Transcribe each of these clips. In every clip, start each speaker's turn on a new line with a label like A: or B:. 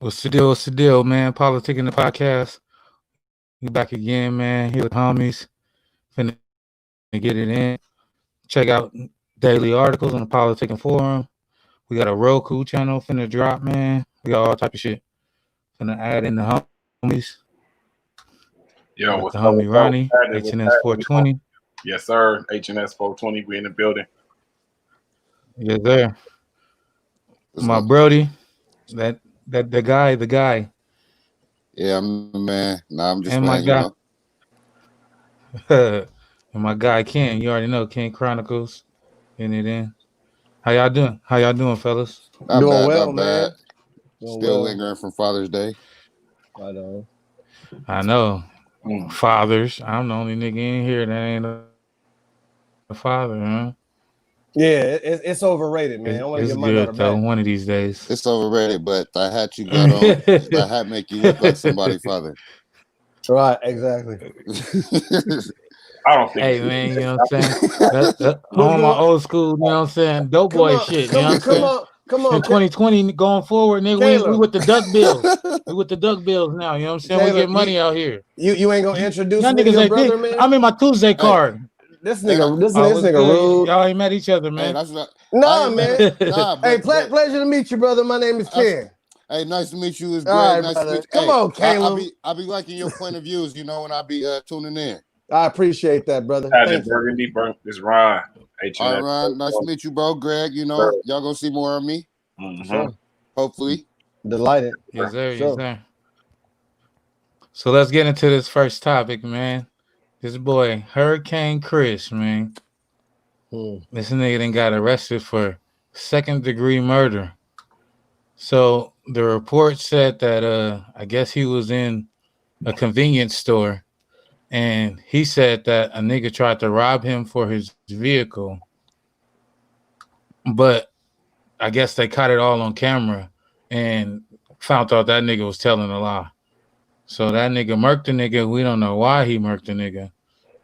A: What's the deal? What's the deal, man? PolitiKan the podcast. We back again, man. Here with homies. Finna get it in. Check out daily articles on the PolitiKan forum. We got a Roku channel finna drop, man. We got all type of shit. Finna add in the homies.
B: Yo,
A: with
B: what's
A: the homie
B: up?
A: Ronnie, HNS 420.
B: Yes, sir. HNS 420. We in the building.
A: Yes, sir. My Brody. The guy.
C: Yeah, I'm the man. Nah, I'm just
A: And
C: playing,
A: my guy. And my guy Ken. You already know Ken Chronicles. In it in. How y'all doing? How y'all doing, fellas?
C: Not
D: doing
C: bad,
D: well,
C: not
D: man.
C: bad. Still lingering from Father's Day.
A: I know. Fathers. I'm the only nigga in here that ain't a father, huh?
D: Yeah, it's overrated, man. I want to
A: It's
D: get my
A: good
D: daughter
A: though.
D: back.
A: One of these days.
C: It's overrated, but the hat you got on, the hat make you look like somebody's father.
D: Right, exactly.
B: I don't think.
A: Hey, man, you know what I'm saying? On my old school, you know what I'm saying? Dope boy shit, you know what I'm saying?
D: Come on.
A: In 2020 going forward, nigga, we with the Duck Bills. We with the Duck Bills now, you know what I'm saying?
D: Caleb,
A: we get money out here.
D: You ain't gonna introduce
A: y'all
D: me to
A: niggas
D: your
A: ain't
D: brother,
A: big.
D: man?
A: I'm in my Tuesday card.
D: This nigga rude.
A: Y'all ain't met each other, man.
C: Hey, that's what
D: man.
C: Nah,
D: hey, pleasure to meet you, brother. My name is Ken.
C: Hey, nice to meet you. It's great.
D: Right,
C: nice
D: brother.
C: to meet you.
D: Come on, Caleb.
C: I'll be liking your point of views, you know, when I be tuning in.
D: I appreciate that, brother.
B: Thank Burgundy, this Ron.
C: All right, Ron. Nice to meet you, bro. Greg, you know, y'all gonna see more of me.
B: Mm-hmm.
C: Hopefully.
D: Delighted.
A: Yes, sir. Yes, sir. So let's get into this first topic, man. This boy, Hurricane Kris, man. This nigga done got arrested for second-degree murder. So the report said that I guess he was in a convenience store, and he said that a nigga tried to rob him for his vehicle, but I guess they caught it all on camera and found out that nigga was telling a lie. So that nigga murked the nigga. We don't know why he murked the nigga,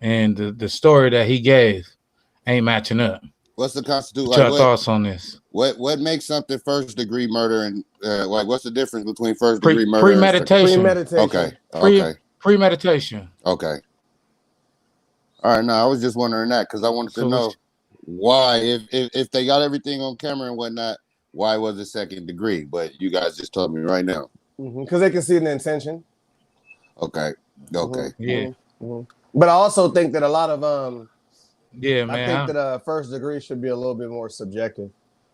A: and the story that he gave ain't matching up.
C: What's the Constitution?
A: What's your thoughts on this?
C: What makes something first degree murder and what's the difference between first degree murder
A: premeditation?
C: Okay.
A: Premeditation.
C: Okay. All right. No, I was just wondering that because I wanted to know why, if they got everything on camera and whatnot, why was it second degree? But you guys just told me right now.
D: Because they can see the intention.
C: Okay.
A: Yeah.
D: But I also think that a lot of
A: yeah, man.
D: I think that first degree should be a little bit more subjective.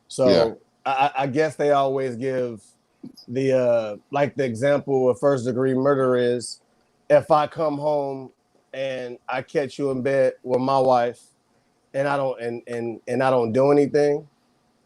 D: So I guess they always give the like the example of first degree murder is if I come home and I catch you in bed with my wife and I don't and I don't do anything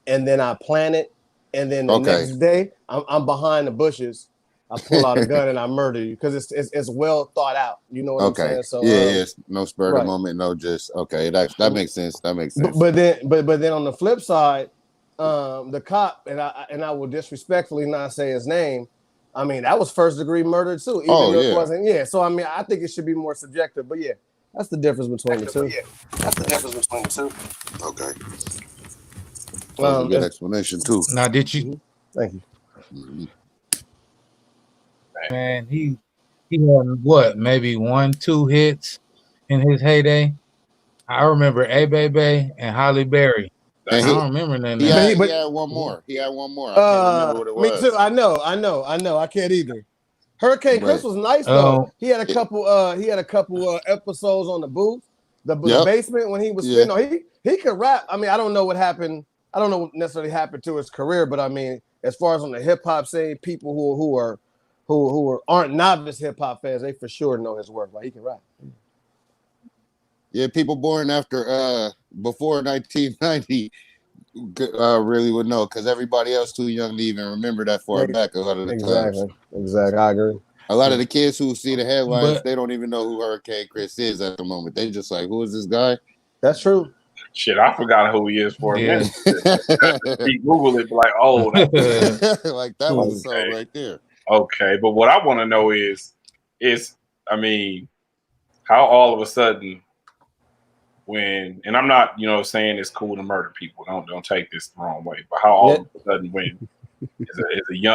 D: and then I plan it and then the next day I'm behind the bushes. I pull out a gun and I murder you because it's well thought out. You know what I'm saying? So
C: yes, no spur of the moment, no just that makes sense. That makes sense.
D: But then on the flip side, the cop and I will disrespectfully not say his name. I mean that was first degree murder too, even though it wasn't. Yeah, so I mean I think it should be more subjective. But yeah, that's the difference between the two.
C: Okay. That was a good explanation too.
A: Now, did you?
D: Thank you.
C: Mm-hmm.
A: Man, he had what, maybe 1-2 hits in his heyday. I remember A-Baby and Holly Berry. I don't remember nothing.
C: He had one more. I can't remember what it was.
D: Me too. I know. I can't either. Hurricane Kris was nice though. He had a couple. Episodes on the booth, the basement when he was. You know, he could rap. I mean, I don't know what happened. I don't know what necessarily happened to his career, but I mean, as far as on the hip hop scene, people who aren't novice hip hop fans, they for sure know his work. Like he can rap.
C: Yeah, people born after before 1990 really would know because everybody else too young to even remember that far back a lot of the times.
D: Exactly. I agree.
C: A lot of the kids who see the headlines, they don't even know who Hurricane Kris is at the moment. They just like, who is this guy?
D: That's true.
B: Shit, I forgot who he is for a minute. Google it, like, oh,
C: like that was the song right there.
B: Okay, but what I want to know is, I mean, how all of a sudden, and I'm not, saying it's cool to murder people. Don't take this the wrong way. But how all of a sudden, when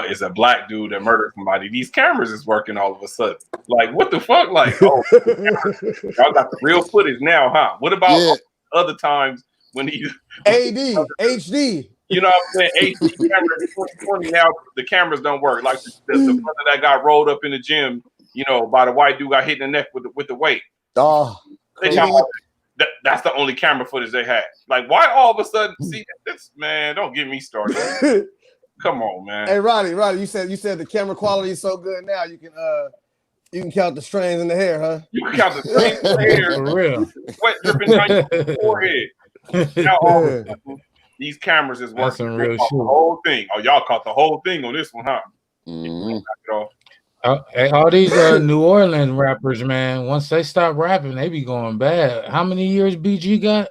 B: is a black dude that murdered somebody. These cameras is working all of a sudden. Like, what the fuck? Like, oh, y'all got the real footage now, huh? What about other times when he
D: HD?
B: You know what I'm saying? HD camera 2020 now the cameras don't work. Like the brother that got rolled up in the gym, by the white dude got hit in the neck with the weight.
D: Oh,
B: that's the only camera footage they had. Like, why all of a sudden? See, this man, don't get me started. Come on, man.
D: Hey, Roddy, you said the camera quality is so good now. You can count the strands in the hair, huh?
B: You can count the strands in the hair.
A: For real.
B: Sweat dripping down your forehead. Now all of a sudden, these cameras is working.
A: Some real shit.
B: The whole thing. Oh, y'all caught the whole thing on this one, huh?
A: All these New Orleans rappers, man, once they stop rapping, they be going bad. How many years BG got?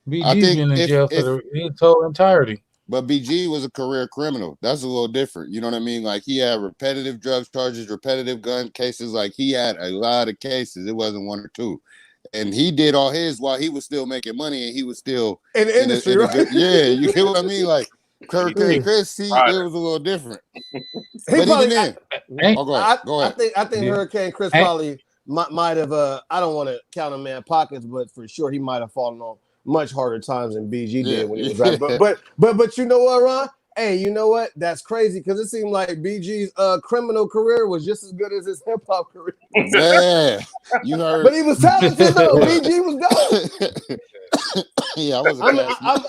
A: BG's been in jail for the whole entirety.
C: But BG was a career criminal. That's a little different. You know what I mean? Like, he had repetitive drug charges, repetitive gun cases. Like, he had a lot of cases. It wasn't one or two. And he did all his while he was still making money, and he was still
D: in the industry, right?
C: Yeah, you get what I mean? Like, Hurricane Kris, it was a little different. But even then, go ahead.
D: I think Hurricane Kris probably might have. I don't want to count a man pockets, but for sure he might have fallen on much harder times than BG did when he was rapping. But you know what, Ron? Hey, you know what? That's crazy because it seemed like BG's criminal career was just as good as his hip hop career.
C: Yeah, you heard.
D: But he was talented though. BG was dope.
C: Yeah,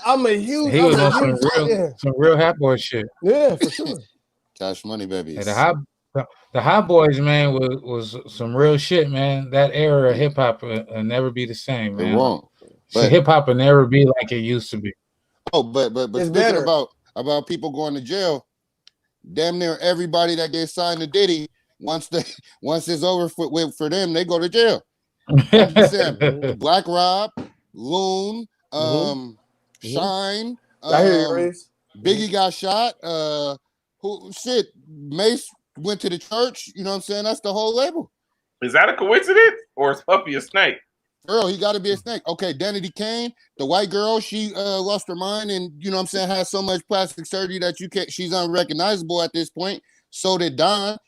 D: I'm a huge.
A: He was on some real hot boy shit.
D: Yeah, for sure.
C: Cash Money, baby.
A: Hey, the Hot Boys, man, was some real shit, man. That era of hip hop will never be the same, man.
C: It won't. But
A: hip hop will never be like it used to be.
C: Oh, but speaking about people going to jail, damn near everybody that gets signed to Diddy, once it's over for them, they go to jail. Black Rob, Loon, Shine,
D: I hear you, Reese.
C: Biggie got shot. Mace went to the church. You know what I'm saying? That's the whole label.
B: Is that a coincidence, or is Puppy a snake?
C: Girl, he got to be a snake. Okay, Danity Kane, the white girl, she lost her mind, and you know what I'm saying, has so much plastic surgery that she's unrecognizable at this point. So did Don.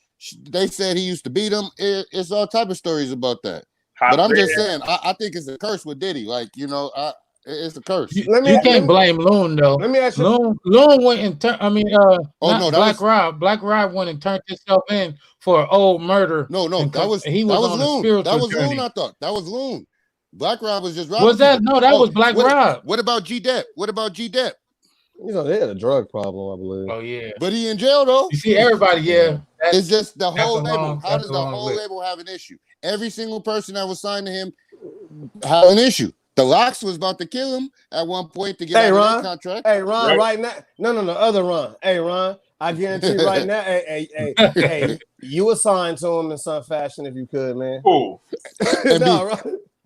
C: They said he used to beat him. It's all type of stories about that. But I'm just saying, I think it's a curse with Diddy. Like, it's a curse.
A: You can't blame Loon though.
D: Let me ask you.
A: Loon went and Black Rob went and turned himself in for old murder.
C: No, that was Loon. That was Loon. I thought that was Loon. Black Rob was just robbing.
A: Was that? No, that was Black Rob.
C: What about G-Dep?
D: They had a drug problem, I believe.
A: Oh yeah,
C: but he in jail though.
A: You see, everybody,
C: it's just the whole label. How does the whole label have an issue? Every single person that was signed to him had an issue. The Locks was about to kill him at one point to get out of that contract.
D: Hey, Ron, right now. No, other Ron. Hey, Ron, I guarantee you right now. Hey, you would sign to him in some fashion if you could, man.
B: Cool.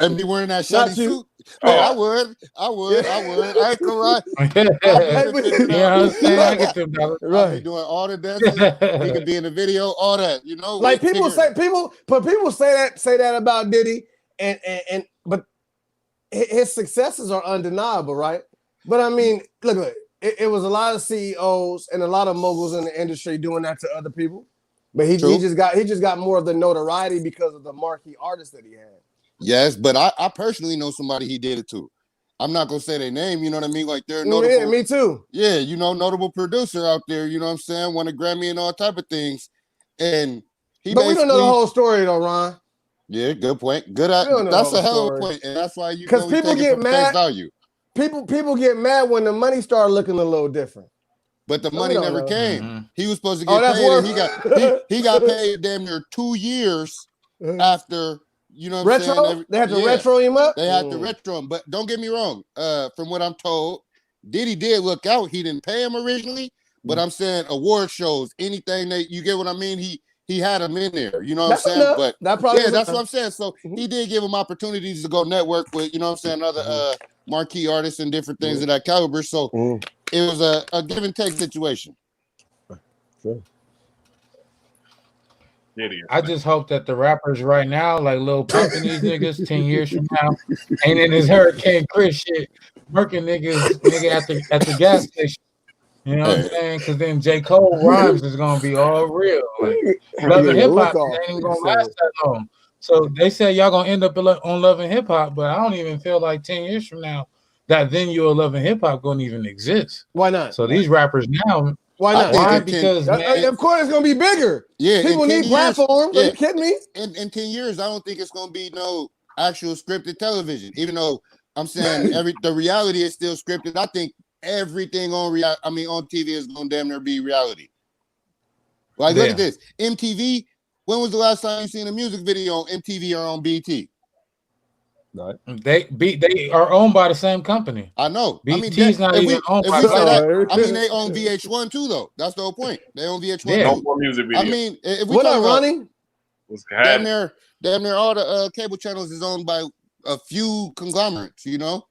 C: And be wearing that shiny suit. Oh, I would. I ain't gonna lie.
A: I get them dollars.
C: Right. I'll be doing all the dances. He could be in the video, all that.
D: Like people say that about Diddy, but his successes are undeniable, right? But I mean, look, it was a lot of CEOs and a lot of moguls in the industry doing that to other people. But he just got more of the notoriety because of the marquee artists that he had.
C: Yes, but I personally know somebody he did it to. I'm not gonna say their name, you know what I mean? Like they're notable.
D: Yeah, me too.
C: Yeah, notable producer out there, you know what I'm saying? Won a Grammy and all type of things. And
D: we don't know the whole story though, Ron.
C: Yeah, good point. That's a hell of a point. And that's why
D: because people get mad. People get mad when the money started looking a little different.
C: But the money never came. Mm-hmm. He was supposed to get paid, and he got paid damn near 2 years after. You know what I'm saying?
D: They had to retro him up?
C: They had to retro him. But don't get me wrong. From what I'm told, Diddy did look out. He didn't pay him originally. But I'm saying award shows, anything that you get what I mean? He had him in there. You know what I'm saying?
D: Enough.
C: But
D: that's
C: what I'm saying. So he did give him opportunities to go network with, you know what I'm saying, other marquee artists and different things of that caliber. So it was a give and take situation.
D: Sure.
A: I just hope that the rappers right now, like Lil Pump and these niggas, 10 years from now, ain't in this Hurricane Kris shit, murking niggas at the gas station. You know what I'm saying? Because then J. Cole rhymes is gonna be all real. Like Love and Hip Hop ain't even gonna last that long. So they said y'all gonna end up on Love and Hip Hop, but I don't even feel like 10 years from now that then your Love and Hip Hop gonna even exist.
D: Why not?
A: So these rappers now,
D: why not?
A: Why? Because man,
D: of course it's gonna be bigger.
C: Yeah,
D: people need platforms.
C: Yeah.
D: Are you kidding me?
C: In 10 years, I don't think it's gonna be no actual scripted television. Even though I'm saying the reality is still scripted. I think everything on TV is gonna damn near be reality. Like, look at this. MTV, when was the last time you seen a music video on MTV or on BT?
A: Right. They are owned by the same company.
C: I know.
A: BT's not even owned by
C: they own VH1 too, though. That's the whole point. They own VH1 too.
B: No more music videos.
C: I mean, if we
D: what
C: talk
D: up, Ronnie?
C: Damn near all the cable channels is owned by a few conglomerates, you know?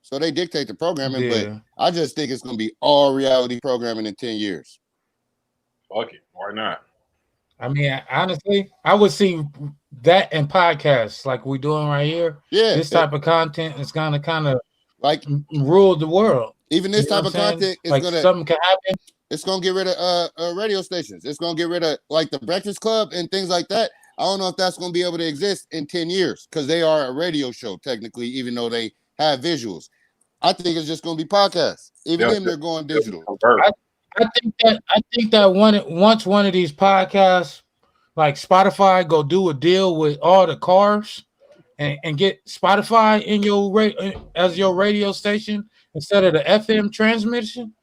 C: So they dictate the programming, but I just think it's going to be all reality programming in 10 years.
B: Fuck it. Why not?
A: I mean, honestly, I would see that in podcasts like we're doing right here.
C: Yeah.
A: This type of content is going to kind of
C: like
A: rule the world.
C: Even this type of content is
A: like something can happen.
C: It's going to get rid of radio stations. It's going to get rid of like the Breakfast Club and things like that. I don't know if that's going to be able to exist in 10 years because they are a radio show technically, even though they have visuals. I think it's just going to be podcasts. Even them, they're going digital.
A: I think that once one of these podcasts, like Spotify, go do a deal with all the cars and get Spotify in as your radio station instead of the FM transmission,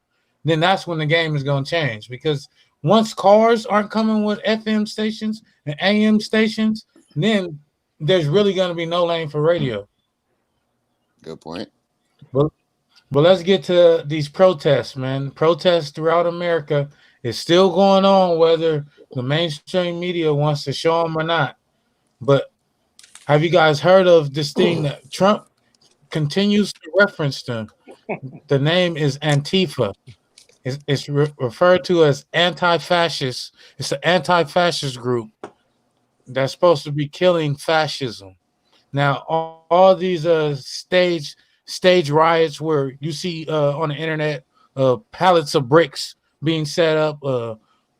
A: then that's when the game is going to change. Because once cars aren't coming with FM stations and AM stations, then there's really going to be no lane for radio.
C: Good point.
A: But let's get to these protests, man. Protests throughout America is still going on, whether the mainstream media wants to show them or not. But have you guys heard of this thing that Trump continues to reference them? The name is Antifa. It's referred to as anti-fascist. It's an anti-fascist group that's supposed to be killing fascism. Now, all these stage riots where you see on the internet pallets of bricks being set up,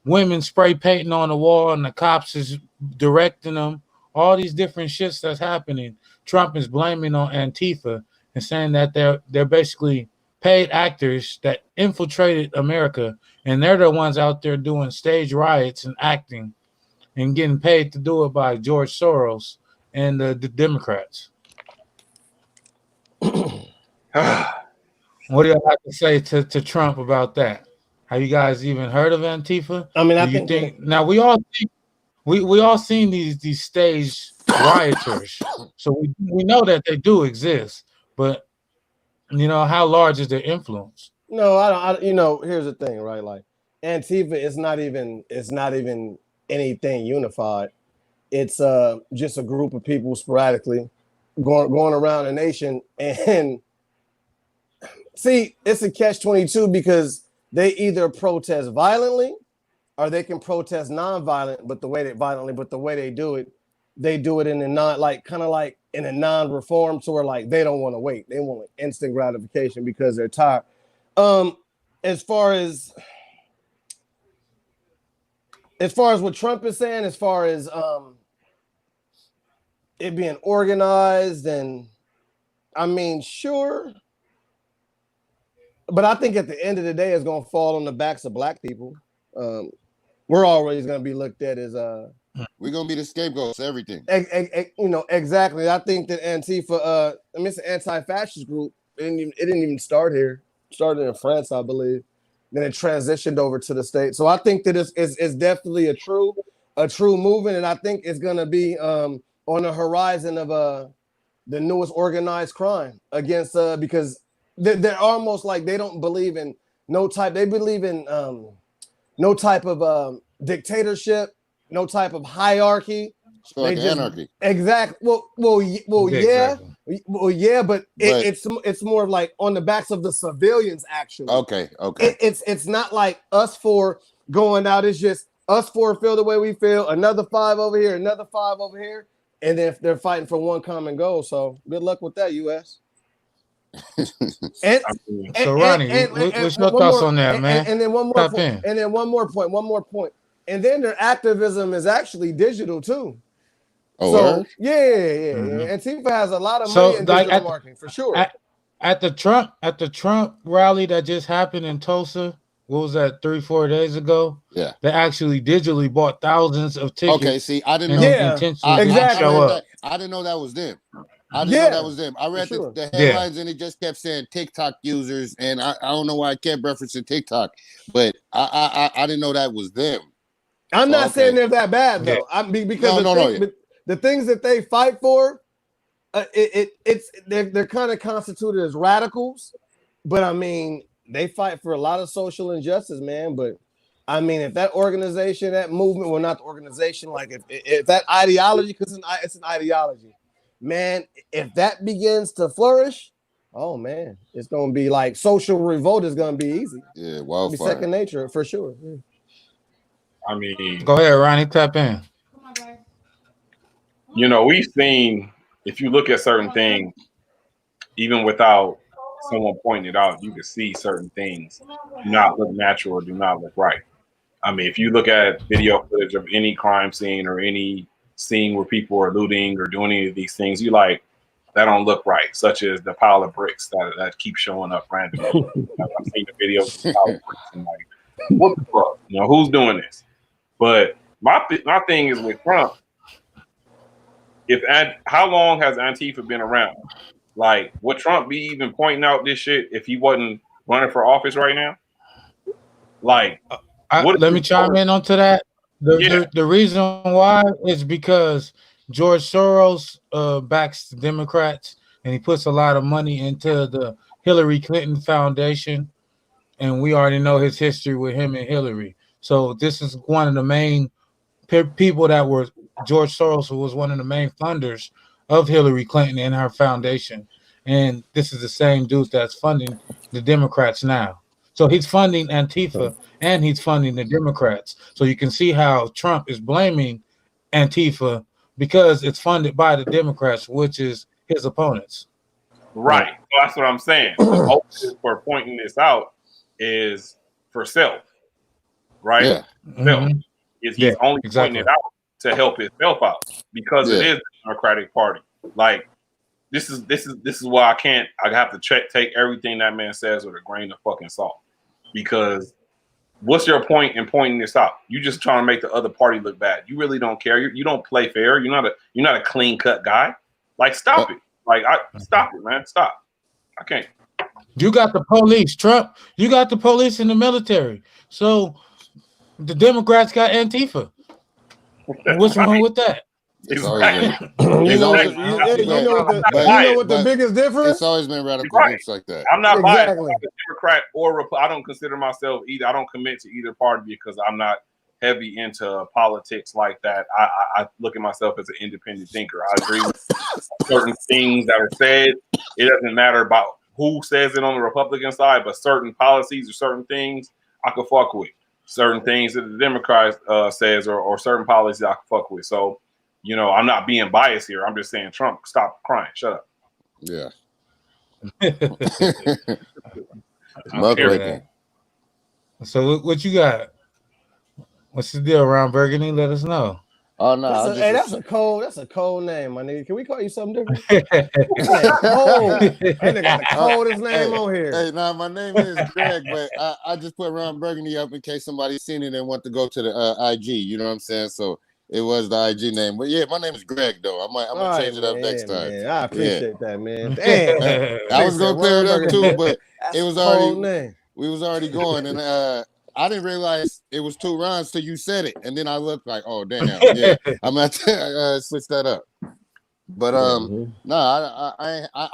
A: women spray painting on the wall and the cops is directing them, all these different shits that's happening. Trump is blaming on Antifa and saying that they're basically paid actors that infiltrated America, and they're the ones out there doing stage riots and acting and getting paid to do it by George Soros and the Democrats. What do you have to say to Trump about that? Have you guys even heard of Antifa?
D: I mean, I think
A: now we all seen these stage rioters, so we know that they do exist, but you know, how large is their influence?
D: No, I don't. You know, here's the thing, right? Like Antifa is not even anything unified. It's just a group of people sporadically going around the nation. And see, it's a catch-22 because they either protest violently or they can protest non-violent, but the way they do it in a non-reform to where like they don't want to wait. They want instant gratification because they're tired. As far as what Trump is saying, as far as it being organized, and I mean, sure, but I think at the end of the day, it's going to fall on the backs of black people. We're always going to be looked at as
C: we're going to be the scapegoats, everything.
D: You know, exactly. I think that Antifa, it's an anti-fascist group. It didn't even start here. It started in France, I believe. Then it transitioned over to the States. So I think that it's definitely a true movement, and I think it's going to be on the horizon of the newest organized crime against because they're almost like they don't believe in they believe in no type of dictatorship, no type of hierarchy.
C: So like anarchy.
D: Exactly. Well, yeah, but it's more of like on the backs of the civilians, actually.
C: Okay.
D: It's not like us four going out. It's just us four feel the way we feel. Another 5 over here, another 5 over here, and then they're fighting for one common goal. So good luck with that, U.S.
A: So Ronnie, what's your thoughts on that, man?
D: And then one more point. And then one more point. And then their activism is actually digital too.
C: Oh,
D: so yeah. Antifa has a lot of money in digital marketing for sure.
A: At the Trump rally that just happened in Tulsa, what was that, 3-4 days ago?
C: Yeah,
A: they actually digitally bought thousands of tickets.
C: Okay, see, I didn't know.
D: Exactly.
C: I didn't know that was them. I read the headlines and it just kept saying TikTok users, and I don't know why I kept referencing TikTok, but I didn't know that was them.
D: I'm not saying they're that bad though. Because the things that they fight for, they're kind of constituted as radicals, but I mean they fight for a lot of social injustice, man. But I mean, if that organization, that movement, well, not the organization, like if that ideology, because it's an ideology, man. If that begins to flourish, oh man, it's gonna be like social revolt is gonna be easy.
C: Yeah, wildfire.
D: Be second nature for sure. Yeah.
B: I mean,
A: go ahead, Ronnie, tap in.
B: You know, we've seen, if you look at certain things, even without someone pointing it out, you can see certain things do not look natural or do not look right. I mean, if you look at video footage of any crime scene or any scene where people are looting or doing any of these things, you like, that don't look right, such as the pile of bricks that keep showing up randomly. I've seen the video of the pile of bricks and like, what the fuck? You know, who's doing this? But my thing is with Trump, how long has Antifa been around? Like, would Trump be even pointing out this shit if he wasn't running for office right now? Like,
A: let me chime in onto that. The reason why is because George Soros backs the Democrats, and he puts a lot of money into the Hillary Clinton Foundation, and we already know his history with him and Hillary. So this is one of the main people that were George Soros, who was one of the main funders of Hillary Clinton and her foundation. And this is the same dude that's funding the Democrats now. So he's funding Antifa and he's funding the Democrats. So you can see how Trump is blaming Antifa because it's funded by the Democrats, which is his opponents.
B: Right. So that's what I'm saying. The motive for pointing this out is for self. Right?
C: Yeah.
B: Self. He's only pointing it out to help himself out because it is the Democratic Party. Like, this is why I have to take everything that man says with a grain of fucking salt. Because what's your point in pointing this out? You just trying to make the other party look bad. You really don't care. You don't play fair. You're not a clean cut guy. Like, stop it. Like, stop it, man. Stop. I can't.
A: You got the police, Trump. You got the police and the military. So the Democrats got Antifa. What's wrong with that?
B: Exactly.
D: You know what the biggest difference?
C: It's always been radical groups like that.
B: I'm not biased. I'm a Democrat or I don't consider myself either. I don't commit to either party because I'm not heavy into politics like that. I look at myself as an independent thinker. I agree with certain things that are said. It doesn't matter about who says it on the Republican side, but certain policies or certain things I could fuck with. Certain things that the Democrats says or certain policies I can fuck with. So, you know, I'm not being biased here. I'm just saying, Trump, stop crying. Shut up.
C: Yeah.
A: So what you got? What's the deal around Burgundy? Let us know.
C: Oh no,
D: that's a cold name, my nigga. Can we call you something different? Cold. That nigga got the coldest name on here.
C: Hey, my name is Greg, but I just put Ron Burgundy up in case somebody's seen it and want to go to the IG. You know what I'm saying? So it was the IG name. But yeah, my name is Greg though. I'm gonna change it up next time.
D: Man. I appreciate that, man. Damn.
C: I was gonna clear it up too, but it was already we was already going, and I didn't realize it was two Rons till you said it, and then I looked like, oh damn, yeah, I'm gonna have to switch that up. But I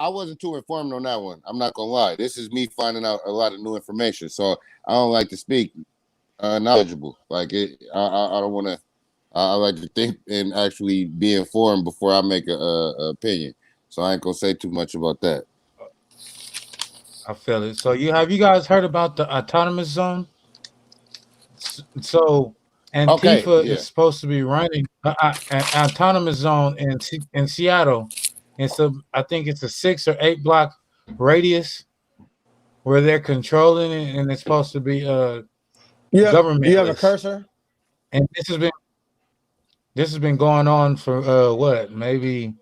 C: wasn't too informed on that one. I'm not gonna lie. This is me finding out a lot of new information, so I don't like to speak knowledgeable. Like it, I don't want to. I like to think and actually be informed before I make a opinion. So I ain't gonna say too much about that.
A: I feel it. So have you guys heard about the autonomous zone? So Antifa is supposed to be running an autonomous zone in Seattle. And so I think it's a 6 or 8 block radius where they're controlling it, and it's supposed to be government.
D: You have a cursor,
A: and this has been going on for what, maybe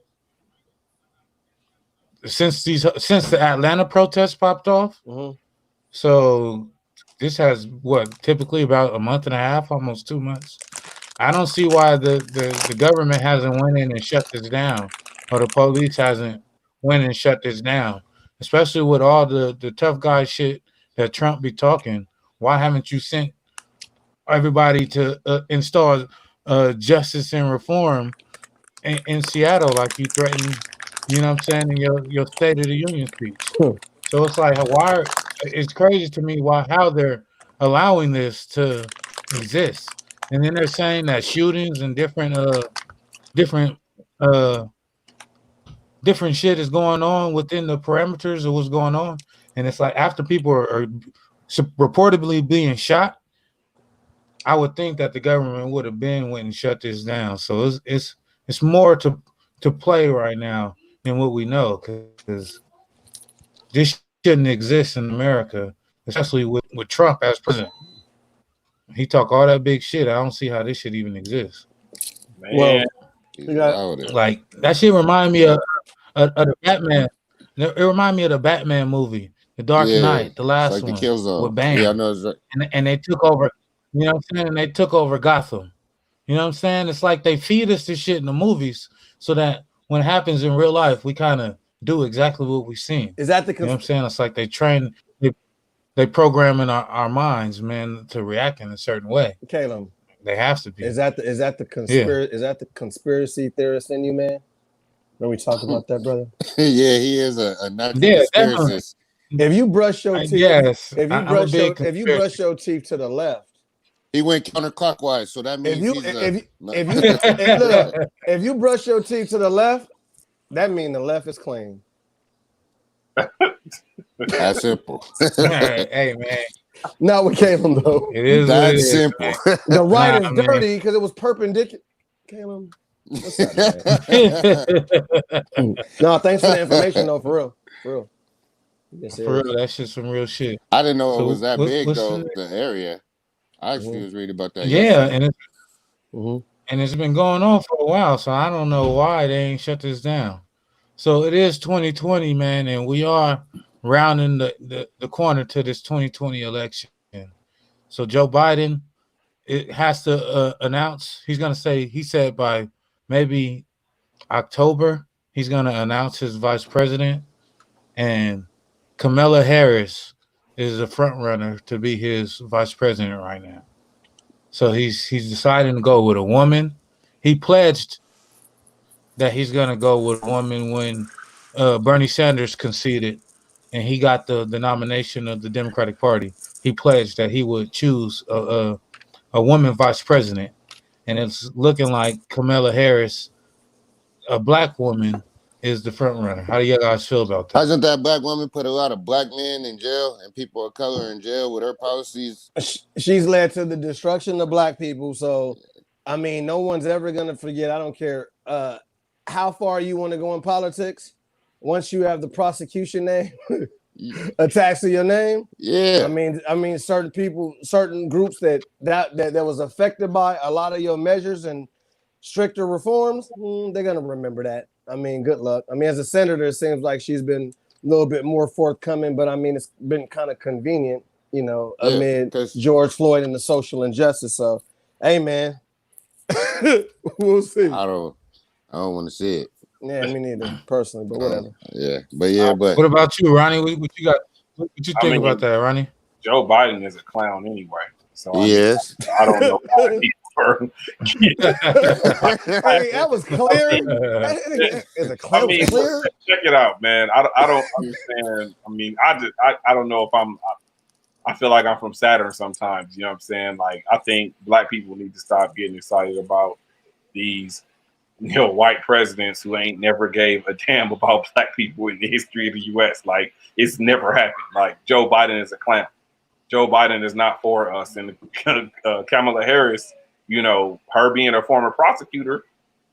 A: since the Atlanta protests popped off.
D: Mm-hmm.
A: So this has what, typically about a month and a half, almost 2 months. I don't see why the government hasn't went in and shut this down, or the police hasn't went and shut this down, especially with all the tough guy shit that Trump be talking. Why haven't you sent everybody to install justice and reform in Seattle like you threatened, you know what I'm saying, in your State of the Union speech? So it's like, it's crazy to me how they're allowing this to exist. And then they're saying that shootings and different shit is going on within the parameters of what's going on. And it's like, after people are reportedly being shot, I would think that the government would have went and shut this down. So it's more to play right now than what we know, because this shouldn't exist in America, especially with Trump as president. He talk all that big shit. I don't see how this should even exist.
B: Man.
C: Well,
A: like, that shit remind me of the Batman. It remind me of the Batman movie, The Dark Knight, the last one, with Bane.
C: Yeah, I know. Right.
A: And they took over. You know what I'm saying? And they took over Gotham. You know what I'm saying? It's like they feed us this shit in the movies so that when it happens in real life, we kind of do exactly what we've seen.
D: Is that the?
A: You know what I'm saying? It's like they program in our minds, man, to react in a certain way.
D: Caleb,
A: they have to be.
D: Is that the conspiracy? Is that the conspiracy theorist in you, man? When we talk about that, brother?
C: Yeah, he is a conspiracist.
D: If you brush your teeth, if you brush your teeth to the left,
C: he went counterclockwise. So that means
D: if you brush your teeth to the left, that means the left is clean.
C: That's simple.
A: Hey, man.
D: Not with Caleb though.
A: It is
C: that simple.
D: The right is dirty because it was perpendicular. Caleb, what's up, man? No, thanks for the information though. For real.
A: Yes, for real, that's just some real shit.
C: I didn't know it was that big though. The area. I actually was reading about that.
A: Yeah, and it's been going on for a while, so I don't know why they ain't shut this down. So it is 2020, man, and we are rounding the corner to this 2020 election. So Joe Biden, it has to announce. He said by maybe October he's gonna announce his vice president, and Kamela Harris is a front runner to be his vice president right now. So he's deciding to go with a woman. He pledged that he's gonna go with a woman when Bernie Sanders conceded and he got the nomination of the Democratic Party. He pledged that he would choose a woman vice president, and it's looking like Kamala Harris, a black woman, is the front runner. How do you guys feel about that?
C: Hasn't that black woman put a lot of black men in jail and people of color in jail with her policies?
D: She's led to the destruction of black people. So, I mean, no one's ever going to forget. I don't care how far you want to go in politics. Once you have the prosecution name attached to your name,
C: yeah.
D: I mean, certain people, certain groups that was affected by a lot of your measures and stricter reforms, they're going to remember that. I mean, good luck. I mean, as a senator, it seems like she's been a little bit more forthcoming, but I mean, it's been kind of convenient, you know, amid George Floyd and the social injustice. So, hey, man, we'll see.
C: I don't want to see it.
D: Yeah, me neither, personally, but whatever.
C: But
A: what about you, Ronnie? What you got? What you think about that, Ronnie?
B: Joe Biden is a clown anyway. So
C: yes,
B: I don't know why
D: Hey, that was clear. Is a clown clear?
B: Check it out, man. I don't understand. I mean, I don't know if I feel like I'm from Saturn sometimes. You know what I'm saying? Like, I think black people need to stop getting excited about these, you know, white presidents who ain't never gave a damn about black people in the history of the U.S. Like, it's never happened. Like, Joe Biden is a clown. Joe Biden is not for us. And Kamala Harris, you know, her being a former prosecutor,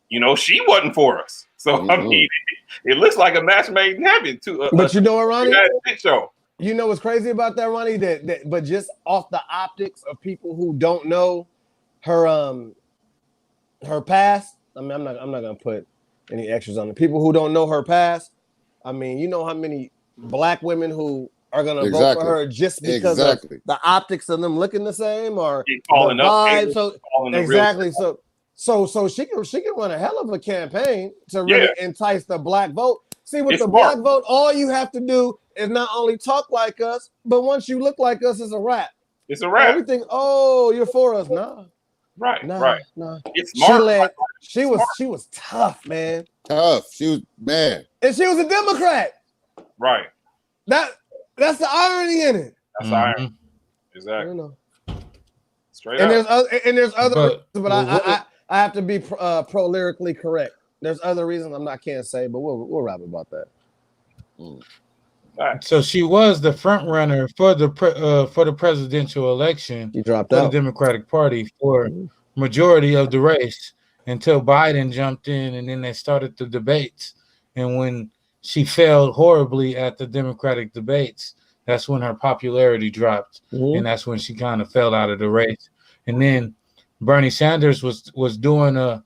B: you know, she wasn't for us. So I mean, it looks like a match made in heaven too.
D: But you know what, Ronnie?
B: Show.
D: You know what's crazy about that, Ronnie? But just off the optics of people who don't know her past. I mean, I'm not gonna put any extras on it. People who don't know her past. I mean, you know how many black women who are gonna vote for her just because of the optics of them looking the same or the vibe. Exactly. So she can run a hell of a campaign to really entice the black vote. See, with the black vote, all you have to do is not only talk like us, but once you look like us, it's a wrap.
B: It's a wrap.
D: We think, oh, you're for us. Nah.
B: Right.
D: It's smart. She was tough, man.
C: Tough. She was mad.
D: And she was a Democrat.
B: Right.
D: That's the irony in it.
B: That's the irony. Exactly. You know. Straight
D: and
B: up.
D: There's other reasons, but I have to be pro-lyrically correct. There's other reasons I can't say, but we'll rap about that.
A: So she was the front runner for the presidential election.
D: She dropped
A: out
D: the
A: Democratic Party for majority of the race until Biden jumped in, and then they started the debates. And when she failed horribly at the Democratic debates, that's when her popularity dropped, and that's when she kind of fell out of the race. And then Bernie Sanders was doing a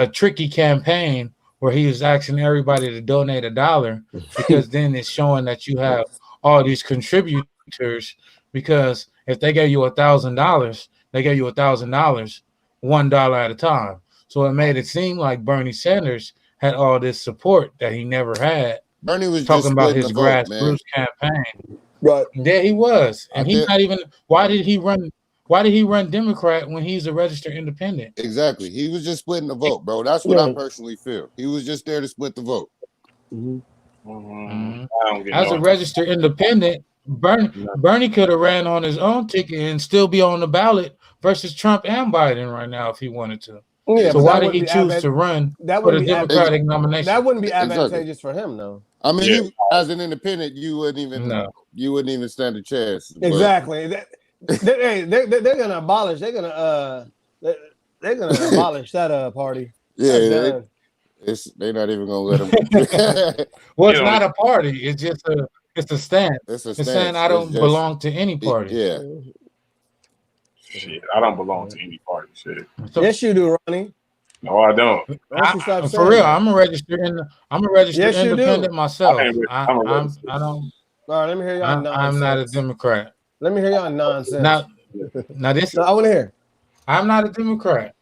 A: tricky campaign where he was asking everybody to donate $1 because then it's showing that you have all these contributors, because if they gave you $1,000, they gave you $1,000 $1 at a time. So it made it seem like Bernie Sanders had all this support that he never had.
C: Bernie was
A: talking about his grassroots campaign.
D: Right.
A: Yeah, he was. And he's not even why did he run Democrat when he's a registered independent?
C: Exactly. He was just splitting the vote, bro. That's what I personally feel. He was just there to split the vote.
A: As a registered independent, Bernie could have ran on his own ticket and still be on the ballot versus Trump and Biden right now if he wanted to.
D: Yeah,
A: so why did he choose to run for the Democratic nomination?
D: That wouldn't be advantageous for him, though.
C: I mean, he, as an indendependent, you wouldn't even stand a chance.
D: Exactly. They're gonna abolish. They're gonna abolish that party.
C: Yeah, they're not even gonna let them.
A: Well, it's not a party. It's just a stance. It's saying I don't belong to any party.
C: Yeah.
B: Shit, I don't belong to any party. Shit.
D: Yes, you do, Ronnie.
B: No, I don't.
A: For real, I'm a registered independent myself. I don't.
D: All right, let me hear y'all nonsense.
A: I'm not a Democrat.
D: Let me hear y'all nonsense.
A: Now this.
D: I want to hear.
A: I'm not a Democrat.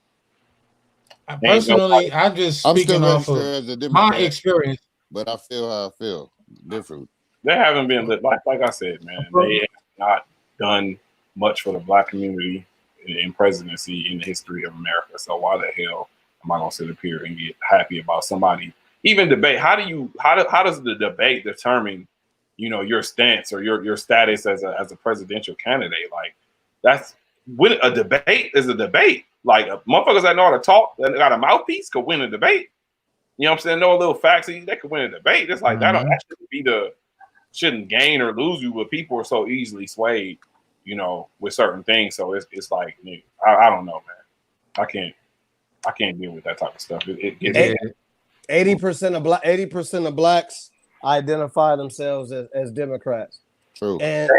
A: Personally, I'm just speaking off of my experience.
C: But I feel how I feel different.
B: They haven't been lit. Like I said, man, they have not done much for the black community in presidency in the history of America. So why the hell am I gonna sit up here and get happy about somebody? Even debate. How does the debate determine, your stance or your status as a presidential candidate? Like, that's when a debate is a debate. Like, motherfuckers that know how to talk, that got a mouthpiece, could win a debate. You know what I'm saying? Know a little facts, they could win a debate. It's like that shouldn't gain or lose you, but people are so easily swayed, with certain things. So it's like, I don't know, man. I can't deal with that type of stuff.
D: 80% of blacks identify themselves as Democrats.
C: True.
D: And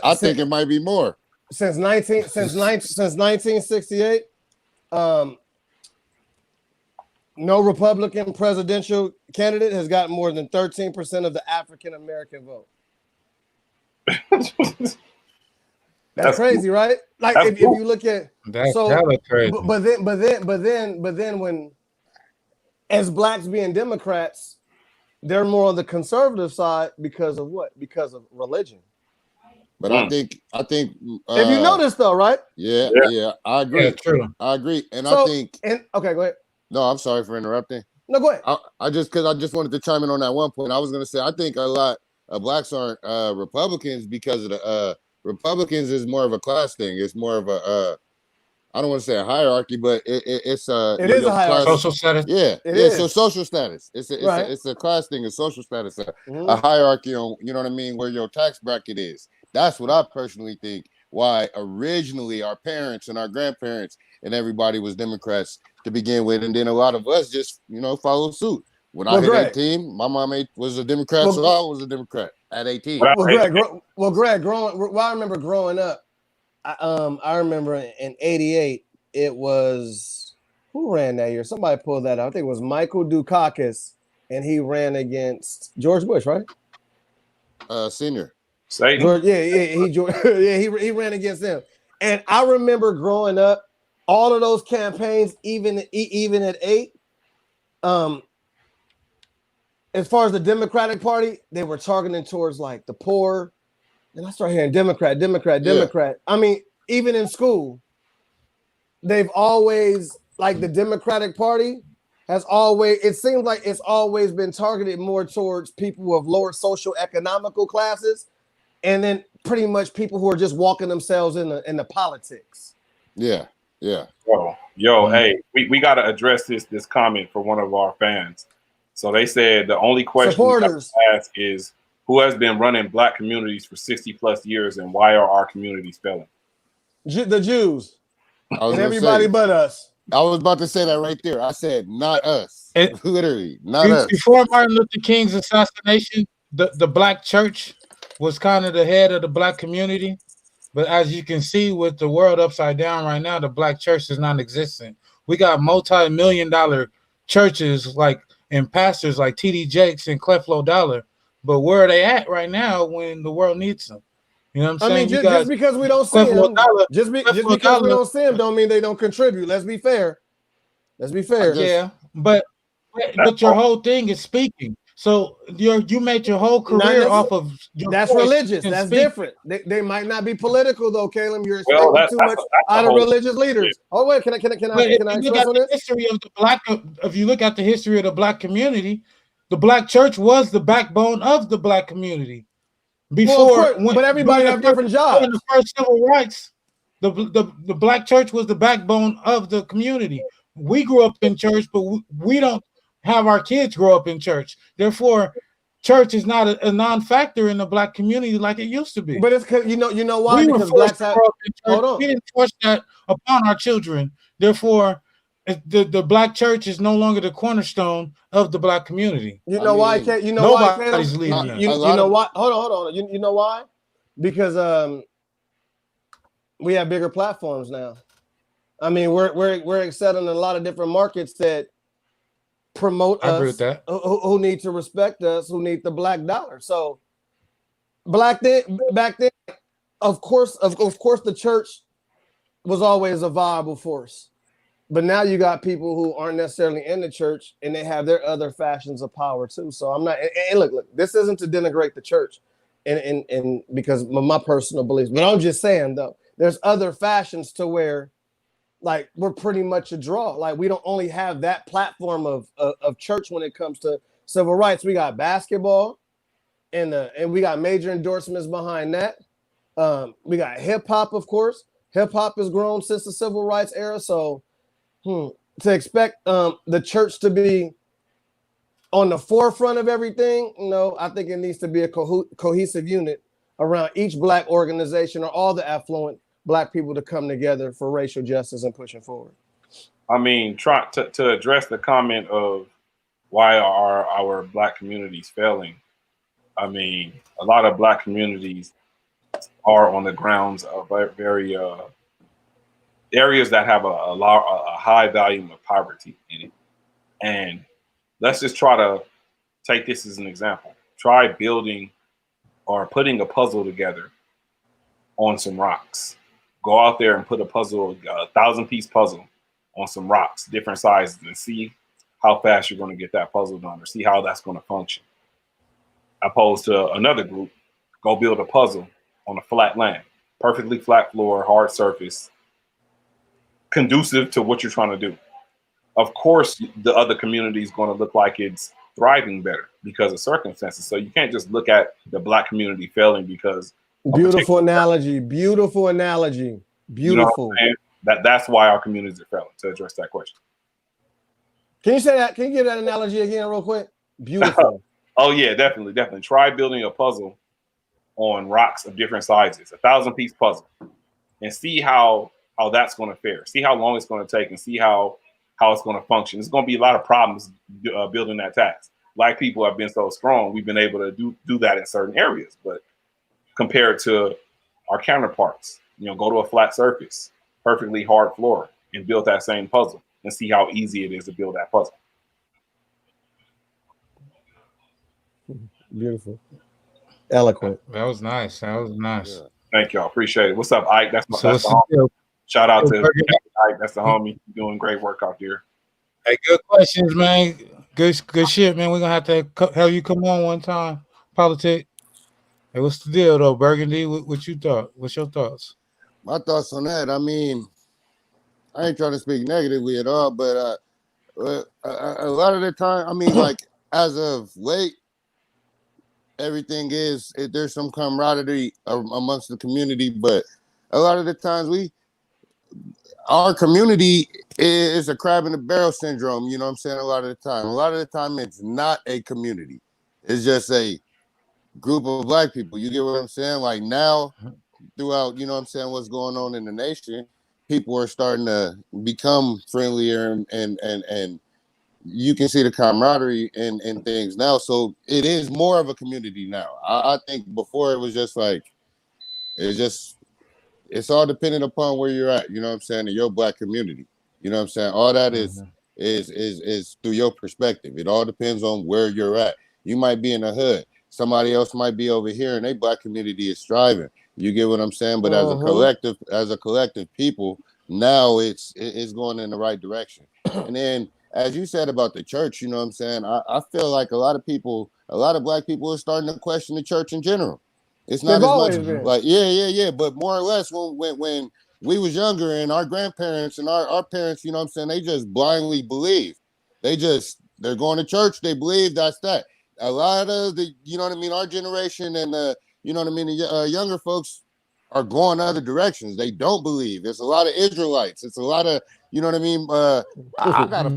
C: I think it might be more.
D: Since 1968, no Republican presidential candidate has gotten more than 13% of the African American vote. That's crazy, right? Like if you look at
A: crazy.
D: But then when as blacks being Democrats, they're more on the conservative side because of what? Because of religion.
C: But I think
D: if you notice though, right?
C: Yeah, I agree.
A: Yeah, true.
C: I agree. And
D: okay, go ahead.
C: No, I'm sorry for interrupting.
D: No, go ahead.
C: I just wanted to chime in on that one point. I was gonna say I think a lot of blacks aren't Republicans because of the Republicans is more of a class thing. It's more of a I don't want to say a hierarchy, but it's a
D: a hierarchy.
A: Social status.
C: Yeah, so social status. It's a class thing. A social status. A hierarchy on what I mean, where your tax bracket is. That's what I personally think. Why originally our parents and our grandparents and everybody was Democrats to begin with, and then a lot of us just, follow suit. When I hit 18, my mom was a Democrat, so I was a Democrat at 18.
D: Greg, I remember growing up, I remember in 88, it was, who ran that year? Somebody pulled that out. I think it was Michael Dukakis, and he ran against George Bush, right?
C: Senior.
D: George, he ran against him. And I remember growing up, all of those campaigns, even at 8, as far as the Democratic Party, they were targeting towards like the poor. And I started hearing Democrat. I mean, even in school, they've always, like, the Democratic Party has always, it seems like it's always been targeted more towards people of lower social economical classes, and then pretty much people who are just walking themselves in the politics.
C: Yeah.
B: Hey, we got to address this comment for one of our fans. So they said the only question to ask is, who has been running Black communities for 60 plus years, and why are our communities failing?
D: The Jews and everybody but us.
C: I was about to say that right there. I said not us. Literally, not us.
A: Before Martin Luther King's assassination, the Black church was kind of the head of the Black community. But as you can see, with the world upside down right now, the Black church is non-existent. We got multi-million-dollar churches and pastors like T.D. Jakes and Creflo Dollar. But where are they at right now when the world needs them? You know what I'm saying?
D: I mean, just because we don't see them, just because we don't see them, don't mean they don't contribute. Let's be fair.
A: Yeah, but your whole thing is speaking. So you made your whole career off of your
D: that's religious. That's different. They might not be political though, Caleb. You're expecting too much out of religious leaders. Oh wait, can I express on this?
A: History of the Black, if you look at the history of the Black community, the Black church was the backbone of the Black community.
D: But everybody have different jobs.
A: In the first civil rights, the Black church was the backbone of the community. We grew up in church, but we don't have our kids grow up in church. Therefore, church is not a non-factor in the Black community like it used to be.
D: But it's because you know why? Because Blacks have.
A: Hold on. We didn't force that upon our children. Therefore, the Black church is no longer the cornerstone of the Black community.
D: You know why? You know why? You know why? Hold on. You know why? Because we have bigger platforms now. I mean, we're excelling in a lot of different markets that promote us, who need to respect us, who need the Black dollar. So back then, of course, the church was always a viable force. But now you got people who aren't necessarily in the church, and they have their other fashions of power too. So I'm not. And look, this isn't to denigrate the church, and because of my personal beliefs. But I'm just saying though, there's other fashions to where, like, we're pretty much a draw. Like, we don't only have that platform of church when it comes to civil rights. We got basketball, and we got major endorsements behind that. We got hip hop, of course. Hip hop has grown since the civil rights era. So to expect the church to be on the forefront of everything, no, I think it needs to be a cohesive unit around each Black organization, or all the affluent Black people to come together for racial justice and pushing forward.
B: I mean, try to address the comment of why are our Black communities failing. I mean, a lot of Black communities are on the grounds of very areas that have a high volume of poverty in it. And let's just try to take this as an example. Try building or putting a puzzle together on some rocks. Go out there and put a 1,000-piece puzzle on some rocks, different sizes, and see how fast you're going to get that puzzle done, or see how that's going to function. Opposed to another group, go build a puzzle on a flat land, perfectly flat floor, hard surface, conducive to what you're trying to do. Of course, the other community is going to look like it's thriving better because of circumstances. So you can't just look at the Black community failing because.
D: Beautiful analogy. You know
B: that's why our communities are failing, to address that question.
D: Can you say that? Can you give that analogy again real quick? Beautiful.
B: Oh yeah, definitely. Try building a puzzle on rocks of different sizes, 1,000-piece puzzle, and see how that's going to fare. See how long it's going to take, and see how how it's going to function. There's going to be a lot of problems building that tax. Black people have been so strong, we've been able to do that in certain areas, but compared to our counterparts, go to a flat surface, perfectly hard floor, and build that same puzzle and see how easy it is to build that puzzle.
D: Beautiful. Eloquent.
A: That was nice. That was nice.
C: Yeah.
B: Thank y'all. Appreciate it. What's up, Ike? That's the
A: deal?
B: Shout out to Ike. That's the homie. Doing great work out there.
A: Hey, good questions, man. Good shit, man. We're gonna have to have you come on one time. Politic. Hey, what's the deal though, Burgundy? What you thought? What's your thoughts?
C: My thoughts on that, I mean, I ain't trying to speak negatively at all, but a lot of the time, I mean, like as of late, everything there's some camaraderie amongst the community, but a lot of the times our community is a crab in the barrel syndrome. You know what I'm saying? A lot of the time it's not a community. It's just a group of black people. You get what I'm saying? Like now, throughout, you know what I'm saying, what's going on in the nation, people are starting to become friendlier and you can see the camaraderie and things now. So it is more of a community now. I think before it was just like, it's all dependent upon where you're at, you know what I'm saying, in your black community. You know what I'm saying? All that is through your perspective. It all depends on where you're at. You might be in the hood. Somebody else might be over here and their black community is striving. You get what I'm saying? But as a collective people, now it's going in the right direction. And then as you said about the church, you know what I'm saying? I feel like a lot of black people are starting to question the church in general. It's not as much like, yeah. But more or less when we was younger and our grandparents and our parents, you know what I'm saying, they just blindly believe. They're going to church, they believe that's that. A lot of the, you know what I mean, our generation and you know what I mean, the younger folks are going other directions. They don't believe. There's a lot of Israelites. It's a lot of, you know what I mean? I got a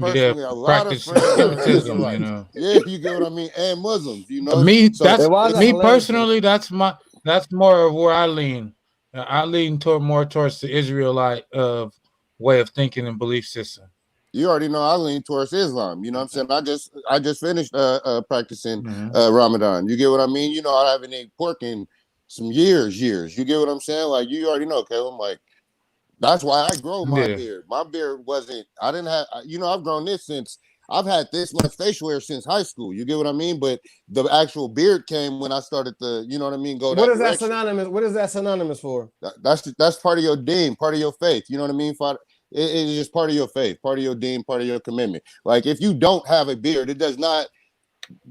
C: lot of friends Israelites. Yeah, you get what I mean? And Muslims, you know?
A: Me personally, that's more of where I lean. I lean towards the Israelite way of thinking and belief system.
C: You already know I lean towards Islam. You know what I'm saying? I just finished practicing Ramadan. You get what I mean? You know, I haven't eaten pork in some years. You get what I'm saying? Like, you already know, Caleb. Like, that's why I grow my beard. My beard I've grown this since, I've had this much facial hair since high school. You get what I mean? But the actual beard came when I started to, you know what I mean, go
D: What is that synonymous? What is that synonymous for?
C: That's part of your deen, part of your faith. You know what I mean, Father? It's just part of your faith, part of your deen, part of your commitment. Like, if you don't have a beard, it does not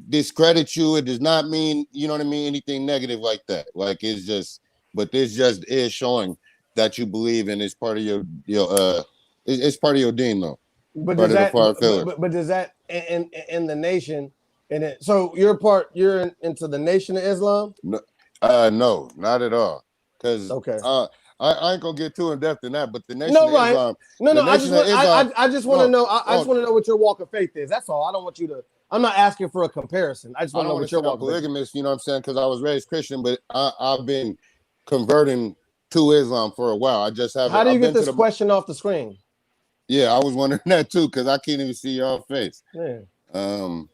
C: discredit you. It does not mean, you know what I mean, anything negative like that. Like, it's just, but this just is showing that you believe in. It's part of your it's part of your deen, though.
D: But does that in the nation, so you're into the Nation of Islam?
C: No, not at all. Because I ain't gonna get too in depth in that, but the Nation of Islam.
D: I just want to know. I just want to know what your walk of faith is. That's all. I don't want you to. I'm not asking for a comparison. I just want to know what your walk of faith is.
C: You know what I'm saying? Because I was raised Christian, but I've been converting to Islam for a while. I just haven't.
D: How do you get this question off the screen?
C: Yeah, I was wondering that too, because I can't even see your face.
D: Yeah.
C: I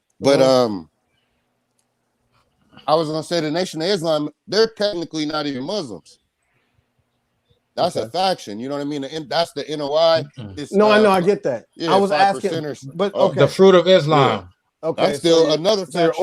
C: was gonna say the Nation of Islam, they're technically not even Muslims. That's a faction, you know what I mean? That's the NOI.
D: No, I know, I get that. I was asking, but
A: the fruit of Islam.
C: Yeah. Okay, that's still another faction.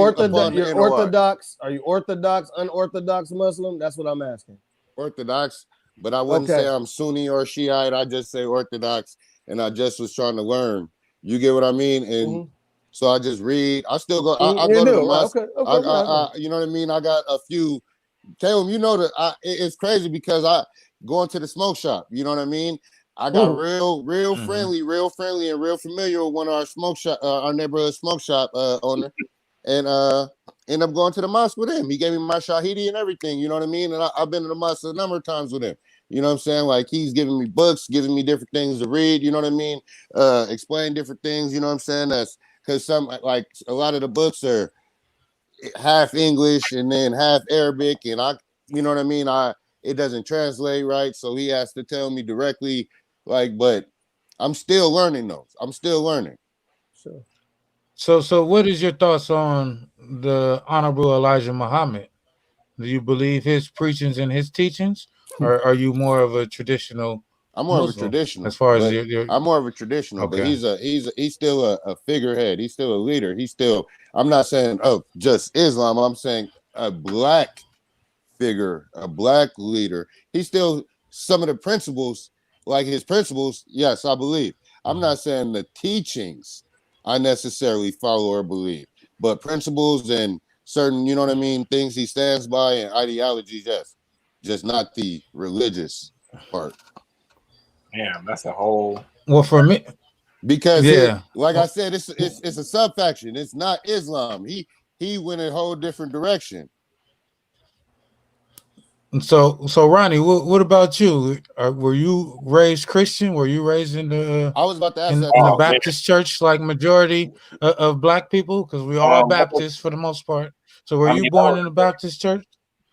D: You're Orthodox. Are you Orthodox, unorthodox Muslim? That's what I'm asking.
C: Orthodox, but I wouldn't say I'm Sunni or Shiite. I just say Orthodox, and I just was trying to learn. You get what I mean? And so I just read. I still go. I go to the mosque. You know what I mean? I got a few. Caleb, you know that it's crazy because I going to the smoke shop. You know what I mean? I got real friendly, and real familiar with one of our smoke shop, our neighborhood smoke shop owner, and end up going to the mosque with him. He gave me my shahidi and everything. You know what I mean? And I've been to the mosque a number of times with him. You know what I'm saying? Like, he's giving me books, giving me different things to read. You know what I mean? Explain different things. You know what I'm saying? That's because a lot of the books are half English and then half Arabic, and you know what I mean? It doesn't translate right, so he has to tell me directly. Like, but I'm still learning those. I'm still learning.
D: Sure.
A: So what is your thoughts on the Honorable Elijah Muhammad? Do you believe his preachings and his teachings, or are you more of a traditional?
C: I'm more
A: Muslim,
C: of a traditional.
A: as far as
C: but
A: your
C: I'm more of a traditional,
A: okay.
C: but he's still a figurehead. He's still a leader. He's still. I'm not saying just Islam. I'm saying a black figure, a black leader. He's still some of the principles, like his principles. Yes, I believe. I'm not saying the teachings I necessarily follow or believe, but principles and certain, you know what I mean, things he stands by and ideologies, yes, just not the religious part.
B: Damn, that's a whole.
A: Well, for me,
C: because
A: yeah,
C: like I said, it's a sub faction. It's not Islam. He went a whole different direction.
A: So Ronnie, what about you? Were you raised Christian? Were you raised in the
C: I was about to ask
A: in
C: that.
A: the Baptist church like majority of black people? Because we are Baptists for the most part. So were you born in the Baptist church?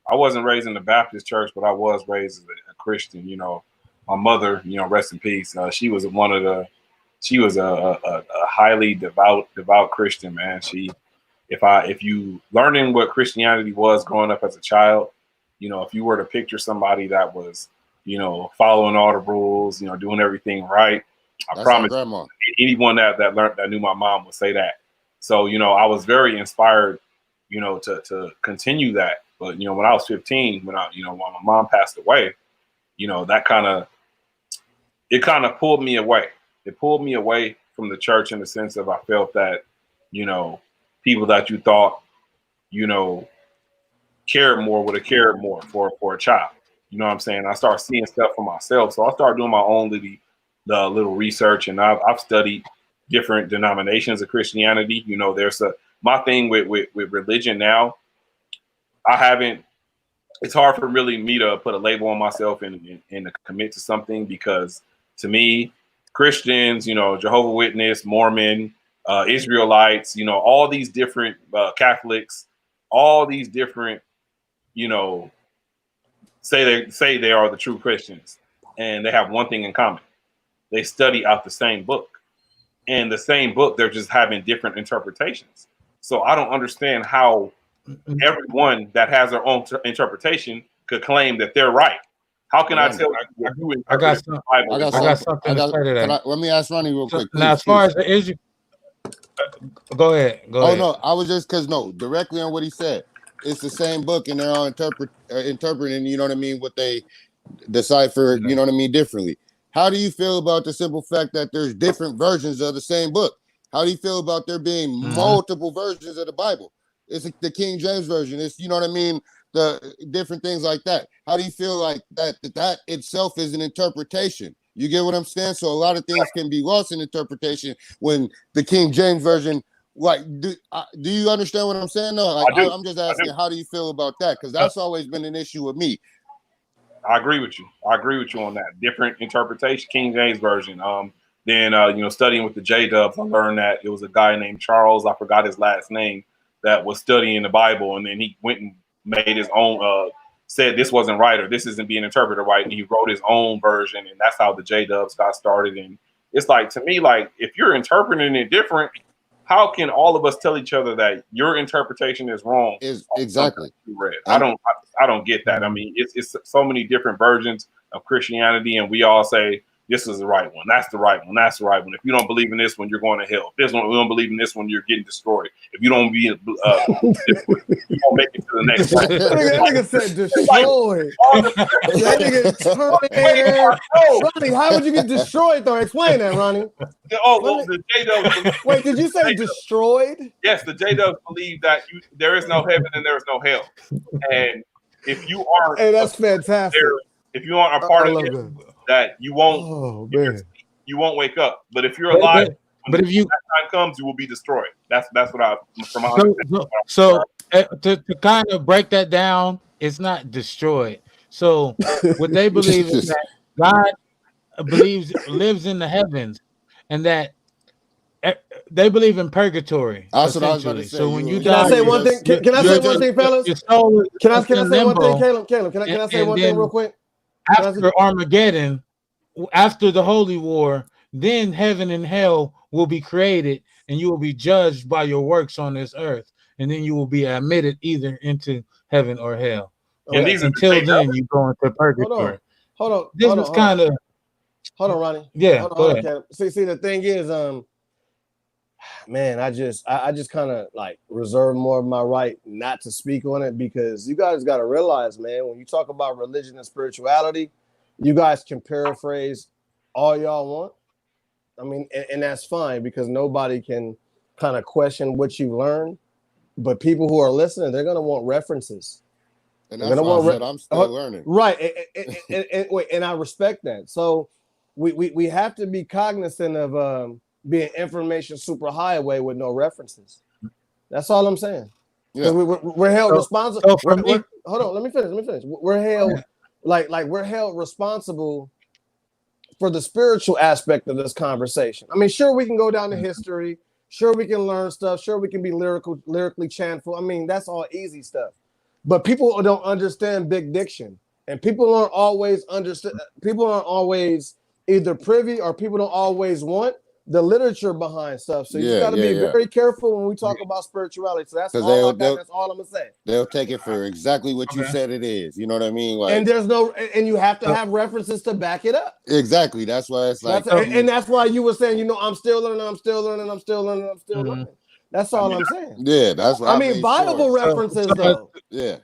B: I wasn't raised in the Baptist church, but I was raised as a Christian. You know, my mother, you know, rest in peace. She was a highly devout Christian, man. If you learning what Christianity was growing up as a child, you know, if you were to picture somebody that was, you know, following all the rules, you know, doing everything right, I promise anyone that knew my mom would say that. So, you know, I was very inspired, you know, to continue that. But, you know, when I was 15, when my mom passed away, you know, it kind of pulled me away. It pulled me away from the church in the sense of I felt that, you know, people that you thought, you know, would have cared more for a child. You know what I'm saying? I started seeing stuff for myself. So I started doing my own little research, and I've studied different denominations of Christianity. You know, my thing with religion now, it's hard for really me to put a label on myself and to commit to something, because to me, Christians, you know, Jehovah's Witness, Mormon, Israelites, you know, all these different Catholics, all these different, you know, say they are the true Christians, and they have one thing in common: they study out the same book, and the same book, they're just having different interpretations. So I don't understand how everyone that has their own interpretation could claim that they're right. How can I tell you?
A: I got something to say to that.
C: Let me ask Ronnie real quick.
A: Now, as far as the issue, go ahead.
C: No, I was just directly on what he said. It's the same book, and they're all interpreting, you know what I mean, what they decipher, you know what I mean, differently. How do you feel about the simple fact that there's different versions of the same book? How do you feel about there being multiple versions of the Bible? It's the King James version. It's, you know what I mean, the different things like that. How do you feel like that itself is an interpretation? You get what I'm saying? So a lot of things can be lost in interpretation when the King James version. Like, do you understand what I'm saying? No, like, I'm just asking, how do you feel about that? Because that's always been an issue with me.
B: I agree with you. On that. Different interpretation, King James version. Then you know, studying with the J-Dubs, I learned that it was a guy named Charles, I forgot his last name, that was studying the Bible, and then he went and made his own. Said this wasn't right, or this isn't being interpreted right, and he wrote his own version, and that's how the J-Dubs got started. And it's like, to me, like, if you're interpreting it different, how can all of us tell each other that your interpretation is wrong?
C: Exactly.
B: I don't get that. I mean, it's so many different versions of Christianity, and we all say this is the right one. That's the right one. That's the right one. If you don't believe in this one, you're going to hell. If we don't believe in this one, you're getting destroyed. If you don't you won't make it to the next one.
D: That nigga said destroyed. That nigga Terminator. Ronnie, how would you get destroyed though? Explain that, Ronnie.
B: The J-Dubs.
D: Wait, did you say destroyed?
B: Yes, the J-Dubs believe that there is no heaven and there is no hell. And if you aren't,
D: that's fantastic.
B: If you aren't a part of it, that you won't, you won't wake up. But if you're alive,
A: but if
B: that time comes, you will be destroyed. That's what I from my
A: so to kind of break that down, it's not destroyed. So what they believe is that God lives in the heavens, and that they believe in purgatory.
C: That's what I was about to say.
A: So when you
D: can I say one thing? Can I say one thing, fellas? Can I say one thing, Caleb? Can I say one thing real quick?
A: After Armageddon, after the Holy War, then heaven and hell will be created, and you will be judged by your works on this earth, and then you will be admitted either into heaven or hell.
B: And these
A: until then, you go into purgatory.
D: Hold on.
A: This was kind of.
D: Hold on, Ronnie.
A: Yeah,
D: hold on. See, the thing is, man, I just kind of like reserve more of my right not to speak on it, because you guys got to realize, man, when you talk about religion and spirituality, you guys can paraphrase all y'all want. I mean, and that's fine, because nobody can kind of question what you learned, but people who are listening, they're gonna want references.
C: And that's why I said I'm still learning.
D: Right, and I respect that. So we have to be cognizant of being information superhighway with no references. That's all I'm saying. Yeah. We're held responsible. Hold on, let me finish. We're held we're held responsible for the spiritual aspect of this conversation. I mean, sure, we can go down to history. Sure, we can learn stuff. Sure, we can be lyrically chantful. I mean, that's all easy stuff. But people don't understand big diction, and people aren't always understand. People aren't always either privy, or people don't always want the literature behind stuff. So you got to be very careful when we talk about spirituality. So that's all that's all I'm gonna say.
C: They'll take it for exactly what you said it is. You know what I mean? Like,
D: and and you have to have references to back it up.
C: Exactly. That's why it's like,
D: and that's why you were saying, I'm still learning. That's all I'm saying.
C: Yeah, that's what
D: I mean. Bible references, though.
C: Yeah.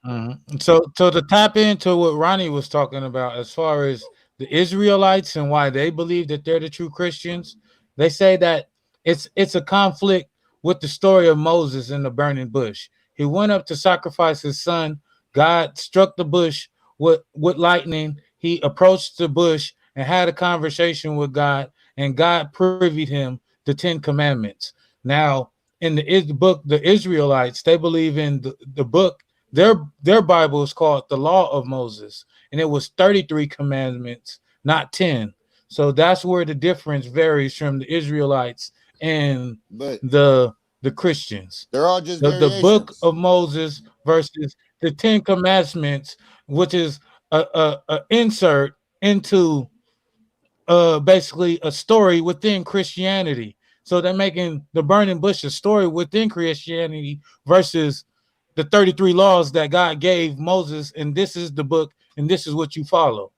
A: Mm-hmm. So to tap into what Ronnie was talking about, as far as the Israelites and why they believe that they're the true Christians, they say that it's a conflict with the story of Moses in the burning bush. He went up to sacrifice his son. God struck the bush with lightning. He approached the bush and had a conversation with God, and God privied him the 10 Commandments. Now, in the book, the Israelites, they believe in the book. Their Bible is called the Law of Moses, and it was 33 commandments, not 10. So that's where the difference varies from the Israelites and the Christians.
C: They're all just
A: the book of Moses versus the 10 commandments, which is a insert into basically a story within Christianity. So they're making the burning bush a story within Christianity versus the 33 laws that God gave Moses, and this is the book, and this is what you follow.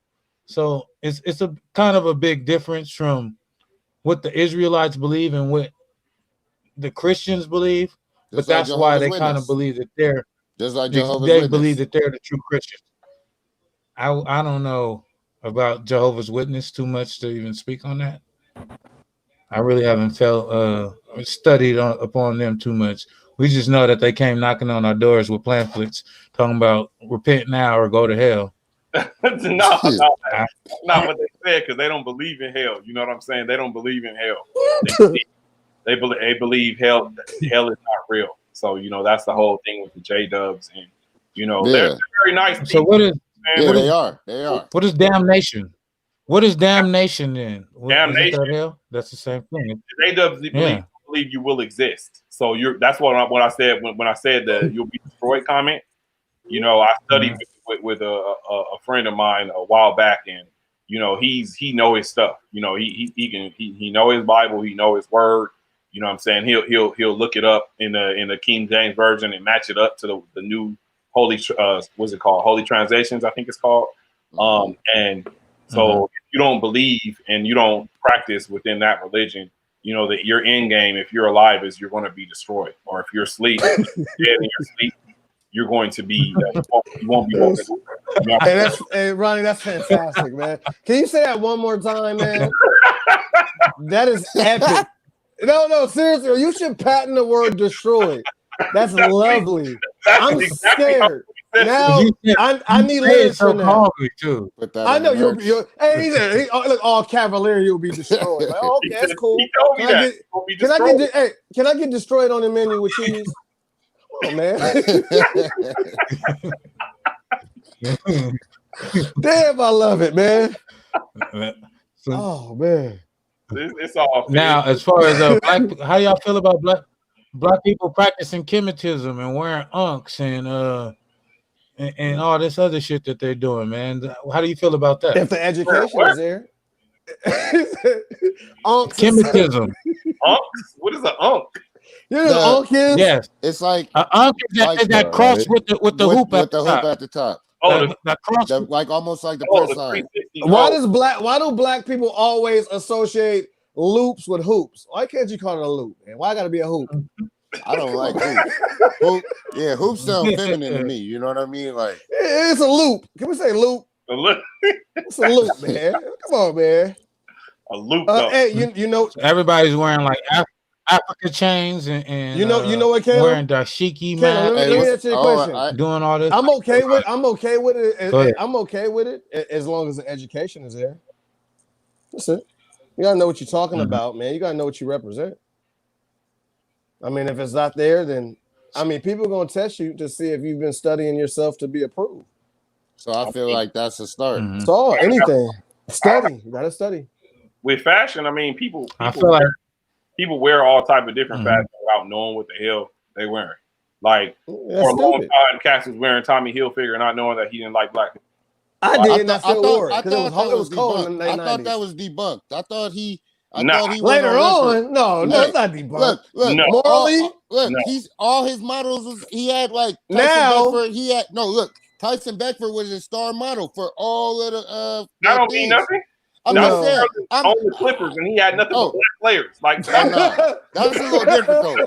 A: So it's a kind of a big difference from what the Israelites believe and what the Christians believe. But that's why they kind of believe that they're
C: just like Jehovah's Witness.
A: They believe that they're the true Christians. I don't know about Jehovah's Witness too much to even speak on that. I really haven't studied upon them too much. We just know that they came knocking on our doors with pamphlets talking about repent now or go to hell.
B: No, not what they said, because they don't believe in hell. You know what I'm saying? They don't believe in hell. They believe hell is not real. So, that's the whole thing with the J-Dubs. And, they're very nice people.
A: So what is...
C: Yeah, they are.
A: What is damnation? What is damnation then?
B: Damnation.
A: That hell? That's the same thing.
B: They believe you will exist. So that's what I said when I said the "you'll be destroyed" comment. I studied with a friend of mine a while back, and he know his stuff. He know his Bible. He know his word. You know what I'm saying? He'll look it up in the King James version and match it up to the new Holy what's it called? Holy Translations, I think it's called. And so if you don't believe and you don't practice within that religion, that your end game, if you're alive, is you're going to be destroyed. Or if you're asleep, dead in your sleep, you're going to be, you won't be woken.
D: Hey, Ronnie, that's fantastic, man. Can you say that one more time, man? That is epic. No, seriously, you should patent the word destroyed. That's lovely. I'm scared. Now I need lyrics for that.
A: Too.
D: I know you'll be. Hey, look, all cavalier. You'll be destroyed. Like, okay, that's cool.
B: He told me that.
D: Can I get destroyed on the menu with cheese? Oh man. Damn, I love it, man. Oh man.
B: It's all
A: now as far as black, how y'all feel about black people practicing chemitism and wearing unks and all this other shit that they're doing, man? How do you feel about that?
D: If the education is there,
A: Chemicism.
B: What is an unk?
D: You know what unk is?
A: Yes.
C: It's like
A: an unk is that cross right? with the hoop at the top.
B: Oh,
A: the cross.
C: Like almost like the press sign.
D: Why do black people always associate loops with hoops? Why can't you call it a loop? Man? Why got to be a hoop?
C: I don't like hoops. Hoops sound feminine to me. You know what I mean? Like
D: it's a loop. Can we say loop?
B: A loop.
D: It's a loop, man. Come on, man.
B: A loop.
D: Hey, you know,
A: everybody's wearing like Africa chains and
D: you know what, Caleb?
A: wearing dashiki
D: man. Let me answer your question.
A: Doing all this.
D: I'm okay with it. I'm okay with it as long as the education is there. That's it. You gotta know what you're talking about, man. You gotta know what you represent. I mean, if it's not there, then people are gonna test you to see if you've been studying yourself to be approved.
C: So I feel like that's a start.
D: It's all anything. Study. You gotta study.
B: With fashion, I mean, people
A: feel like
B: people wear all type of different fashion without knowing what the hell they wearing. Like for a long time, Cass was wearing Tommy Hilfiger, not knowing that he didn't like black people.
D: I did. I still wore it because it was cold in the late 90s.
C: I thought that was debunked. I thought he
D: later on. No, it's not debunked.
C: Look,
B: no.
D: Morally,
C: he's all his models. He had like
D: Tyson
C: Beckford. He had Tyson Beckford was his star model for all of the.
B: That don't mean nothing.
C: I'm not saying
B: on the Clippers, and he had nothing but black players. Like
C: that's a little different though.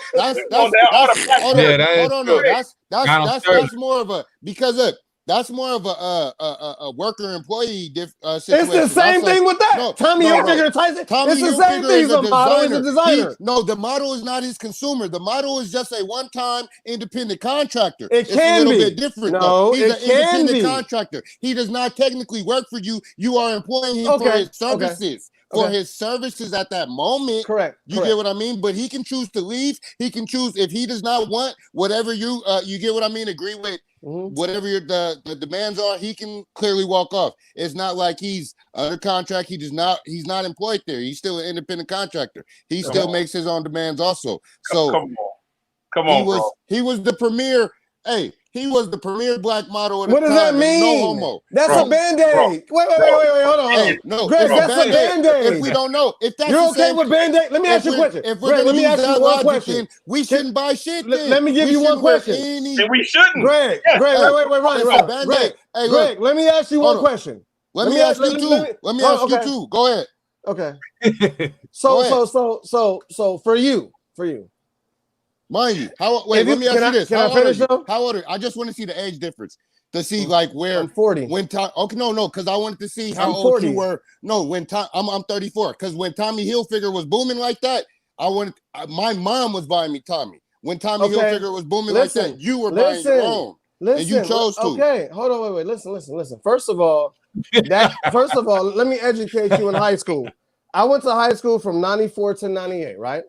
C: Hold on. That's more of a that's more of a worker employee situation.
D: It's the same thing with that. Tommy Hilfiger and Tyson. It's the same thing. He's a model. He's a designer.
C: The model is not his consumer. The model is just a one-time independent contractor.
D: It's a little
C: bit different.
D: No,
C: he's an independent contractor. He does not technically work for you. You are employing him for his services. For his services at that moment.
D: Correct.
C: You get what I mean? But he can choose to leave. He can choose if he does not want whatever you get what I mean, agree with whatever the demands are, he can clearly walk off. It's not like he's under contract. He's not employed there. He's still an independent contractor. He still makes his own demands also. So
B: come on,
C: he was the premier. Hey, he was the premier black model at the
D: time. What does that mean?
C: No homo.
D: That's a Band-Aid. Wait, hold on.
C: Hey, no,
D: Greg, that's a Band-Aid.
C: If we don't know, if that's
D: you're okay with Band-Aid, let me ask you a question.
C: If we're going to use that logic, we shouldn't buy shit.
D: Let me give you one question.
B: And we shouldn't.
D: Greg, wait, right. Greg, let me ask you one question.
C: Let me ask you two. Let me ask you two. Go ahead.
D: Okay. So for you.
C: Mind you, let me ask you this.
D: Can I finish though?
C: How old are you? I just want to see the age difference to see like where
D: I'm 40.
C: Because I wanted to see how old you were. No, I'm 34. Because when Tommy Hilfiger was booming like that, my mom was buying me Tommy. When Tommy Hilfiger was booming like that, you were buying your own. And you chose to.
D: Okay, hold on, wait. Listen. First of all, let me educate you in high school. I went to high school from 94 to 98, right?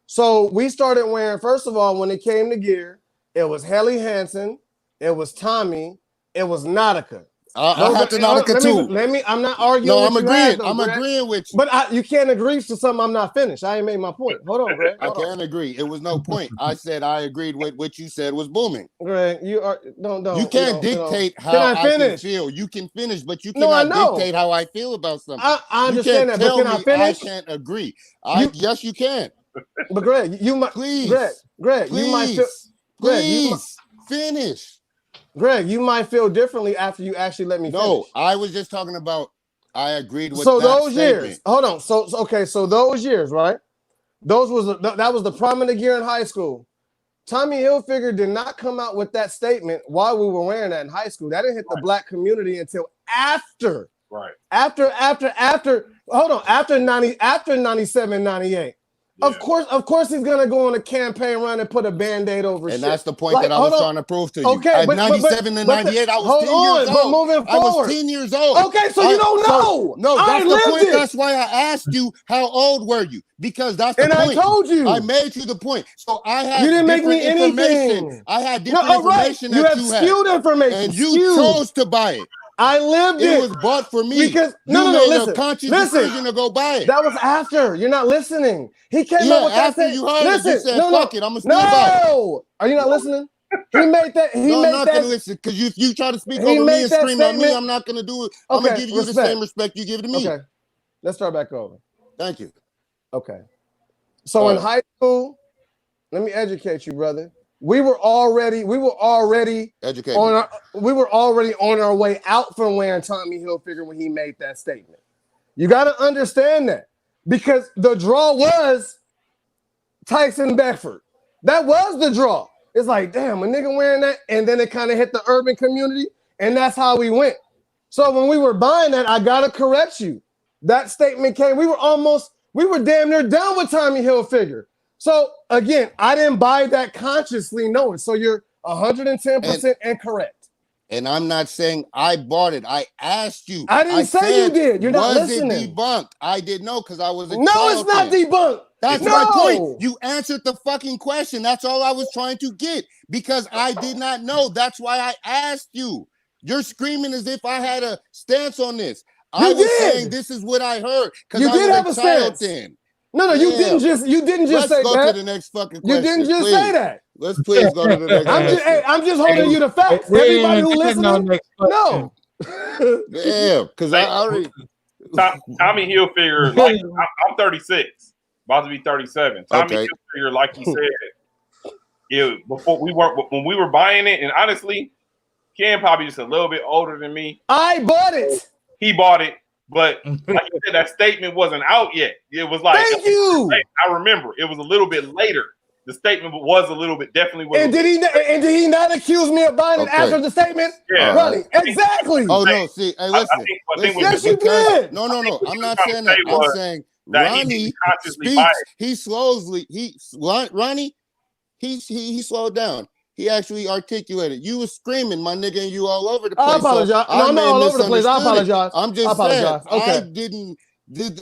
D: So we started wearing, first of all, when it came to gear, it was Helly Hansen, it was Tommy, it was Nautica.
C: I have to Nautica too.
D: I'm not arguing.
C: No, I'm agreeing. I'm agreeing with you.
D: But you can't agree to something I'm not finished. I ain't made my point. Hold on, Greg.
C: I can't agree. It was no point. I said I agreed with what you said was booming.
D: Greg, you don't.
C: You can't dictate how I can feel. You can finish, but you cannot dictate how I feel about something.
D: I understand that, but can I finish?
C: I can't agree. Yes, you can.
D: But Greg, you might Greg, you might
C: finish.
D: Greg, you might feel differently after you actually let me finish.
C: No, I was just talking about I agreed with
D: those
C: statement.
D: years. Hold on. So those years, right? That was the prominent gear in high school. Tommy Hilfiger did not come out with that statement while we were wearing that in high school. That didn't hit the black community until after.
B: Right.
D: After hold on, after 97, 98. Yeah. Of course, he's gonna go on a campaign run and put a Band-Aid over shit.
C: And that's the point that I was trying to prove to you. Okay, at 97 and 98, I was 10 years old.
D: But moving forward,
C: I was 10 years old.
D: Okay, so you don't know.
C: No, that's the point. That's why I asked you, how old were you? Because that's the point.
D: And I told you.
C: I made you the point. So I had
D: you didn't make me anything.
C: I had different information that you had.
D: You had skewed information.
C: And you chose to buy it.
D: I lived it.
C: It was bought for me.
D: Because
C: you made a conscious decision to go buy it.
D: That was after. You're not listening. He came up with that.
C: After you heard it, you said, fuck it, I'm going to still buy it.
D: No! Are you not listening? He made that.
C: I'm not going to listen because you try to speak over me and scream at me. I'm not going to do it. I'm going to give you the same respect you give to me.
D: Okay. Let's start back over.
C: Thank you.
D: Okay. So in high school, let me educate you, brother. We were already on our way out from wearing Tommy Hilfiger when he made that statement. You got to understand that, because the draw was Tyson Beckford. That was the draw. It's like, damn, a nigga wearing that, and then it kind of hit the urban community, and that's how we went. So when we were buying that, I gotta correct you. That statement came. We were damn near done with Tommy Hilfiger. So again, I didn't buy that consciously knowing. So you're 110% incorrect.
C: And I'm not saying I bought it. I asked you.
D: I didn't say you did. You're not listening.
C: Was it debunked? I didn't know because I was
D: No, it's not debunked.
C: That's my point. You answered the fucking question. That's all I was trying to get, because I did not know. That's why I asked you. You're screaming as if I had a stance on this. I was saying this is what I heard because I was a child then.
D: No, you didn't just say that.
C: Let's go to the next fucking question.
D: You didn't just say that.
C: Let's please go to the next question.
D: I'm just holding you the facts. Everybody who listening, no.
C: Yeah, because I already...
B: Tommy Hilfiger, like, I'm 36, about to be 37. Tommy Hilfiger, like you said, when we were buying it, and honestly, Ken probably just a little bit older than me.
D: I bought it.
B: He bought it, but like you said, that statement wasn't out yet. It was like,
D: thank you.
B: I remember it was a little bit later. The statement was a little bit, definitely was.
D: And did he not accuse me of buying it after the statement?
B: Yeah,
D: Ronnie, exactly.
C: Oh no, see, hey, listen.
D: Yes, you did.
C: No. I'm not saying that. I'm saying Ronnie speaks. Ronnie, he slowed down. He actually articulated. You was screaming, my nigga, and you all over the place.
D: I apologize.
C: So
D: I'm not all over the place. I apologize.
C: I'm just saying. Okay.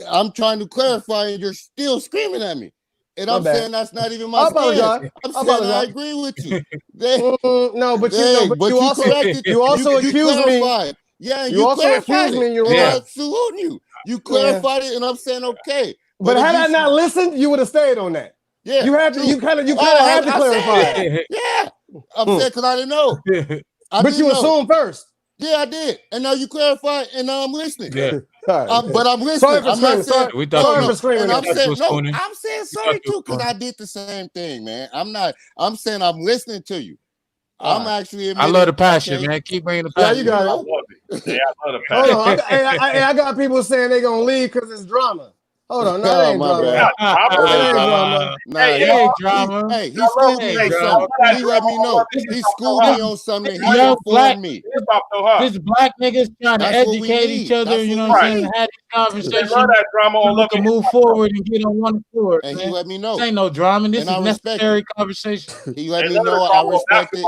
C: I'm trying to clarify, and you're still screaming at me. And I'm saying that's not even my stance. I'm saying I agree with you.
D: No, but you also accused me.
C: Yeah,
D: you also accused me. You're right.
C: I'm saluting you. You clarified it, and I'm saying okay.
D: But had I not listened, you would have stayed on that.
C: Yeah,
D: you had to. You kind of had to clarify.
C: Yeah, I'm saying because I didn't know.
D: But you assumed first.
C: Yeah, I did, and now you clarified, and now I'm listening.
A: Yeah.
C: But I'm listening. I'm not saying
D: sorry for screaming.
C: I'm saying sorry too, because I did the same thing, man. I'm saying I'm listening to you. I'm actually.
A: I love the passion, man. Keep bringing the passion.
D: Yeah, you got it.
B: I love it. Yeah, I love the passion.
D: Hold on. I got people saying they're gonna leave because it's drama. Hold on, no, that ain't drama.
C: It ain't drama. Hey, he schooled me on something. He let me know. He schooled me on something. He informed me.
A: This black niggas trying to educate each other, you know what I'm saying? Have this conversation.
B: That drama
A: we can move forward and get on one accord.
C: And he let me know.
A: This ain't no drama. This is necessary conversation.
C: He let me know I respect it.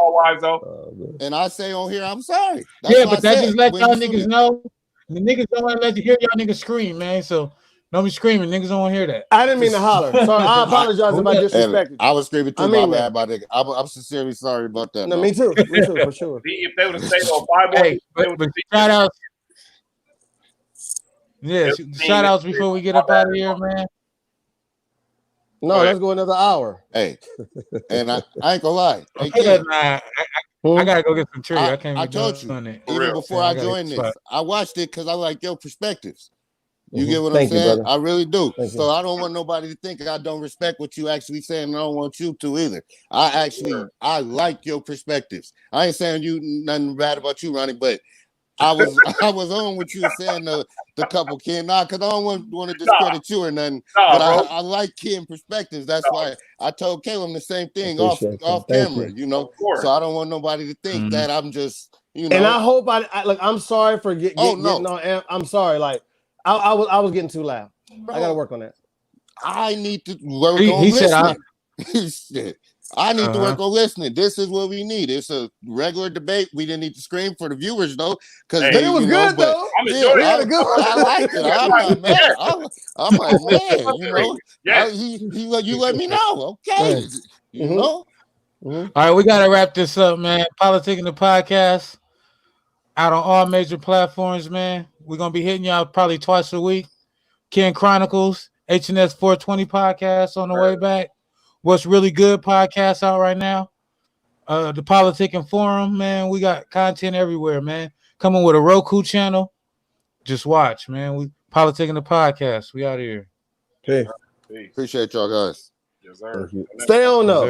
C: And I say on here, I'm sorry.
A: Yeah, but that just let y'all niggas know. The niggas don't want to let you hear y'all niggas scream, man. So don't be screaming. Niggas don't want to hear that.
D: I didn't mean to holler. Sorry, I apologize if I disrespected you.
C: I was screaming too. My bad about it. I'm sincerely sorry about that.
D: No, me too. Me too, for sure.
B: If they would have stayed on 5 more,
A: but shout outs. Yeah, shout outs before we get up out of here, man.
D: No, let's go another hour.
C: Hey, and I ain't gonna lie.
A: I gotta go get some tree.
C: I told you even before I joined this. I watched it because I like your perspectives. You get what I'm saying? I really do. So I don't want nobody to think I don't respect what you actually saying. And I don't want you to either. I like your perspectives. I ain't saying nothing bad about you, Ronnie, but I was on what you were saying the couple Ken. Because I don't want to discredit you or nothing. But I like Ken perspectives. That's why I told Caleb the same thing off camera. You know, so I don't want nobody to think that I'm just
D: And I hope I'm sorry for getting. I'm sorry. Like. I was getting too loud. Bro, I gotta work on that.
C: I need to work on listening. I need to work on listening. This is what we need. It's a regular debate. We didn't need to scream for the viewers though, because
D: it was good though.
C: I liked it. I'm like, man. I'm like, man. You know, you let me know. Okay, you know.
A: All right, we gotta wrap this up, man. PolitiKan the podcast out on all major platforms, man. We're going to be hitting y'all probably twice a week. Ken Chronicles, HNS 420 podcast on the way back. What's Really Good podcast out right now. The PolitiKan Forum, man. We got content everywhere, man. Coming with a Roku channel. Just watch, man. We PolitiKan the podcast. We out of here.
D: Peace.
B: Peace.
C: Appreciate y'all guys.
B: Yes, sir.
D: Stay on though.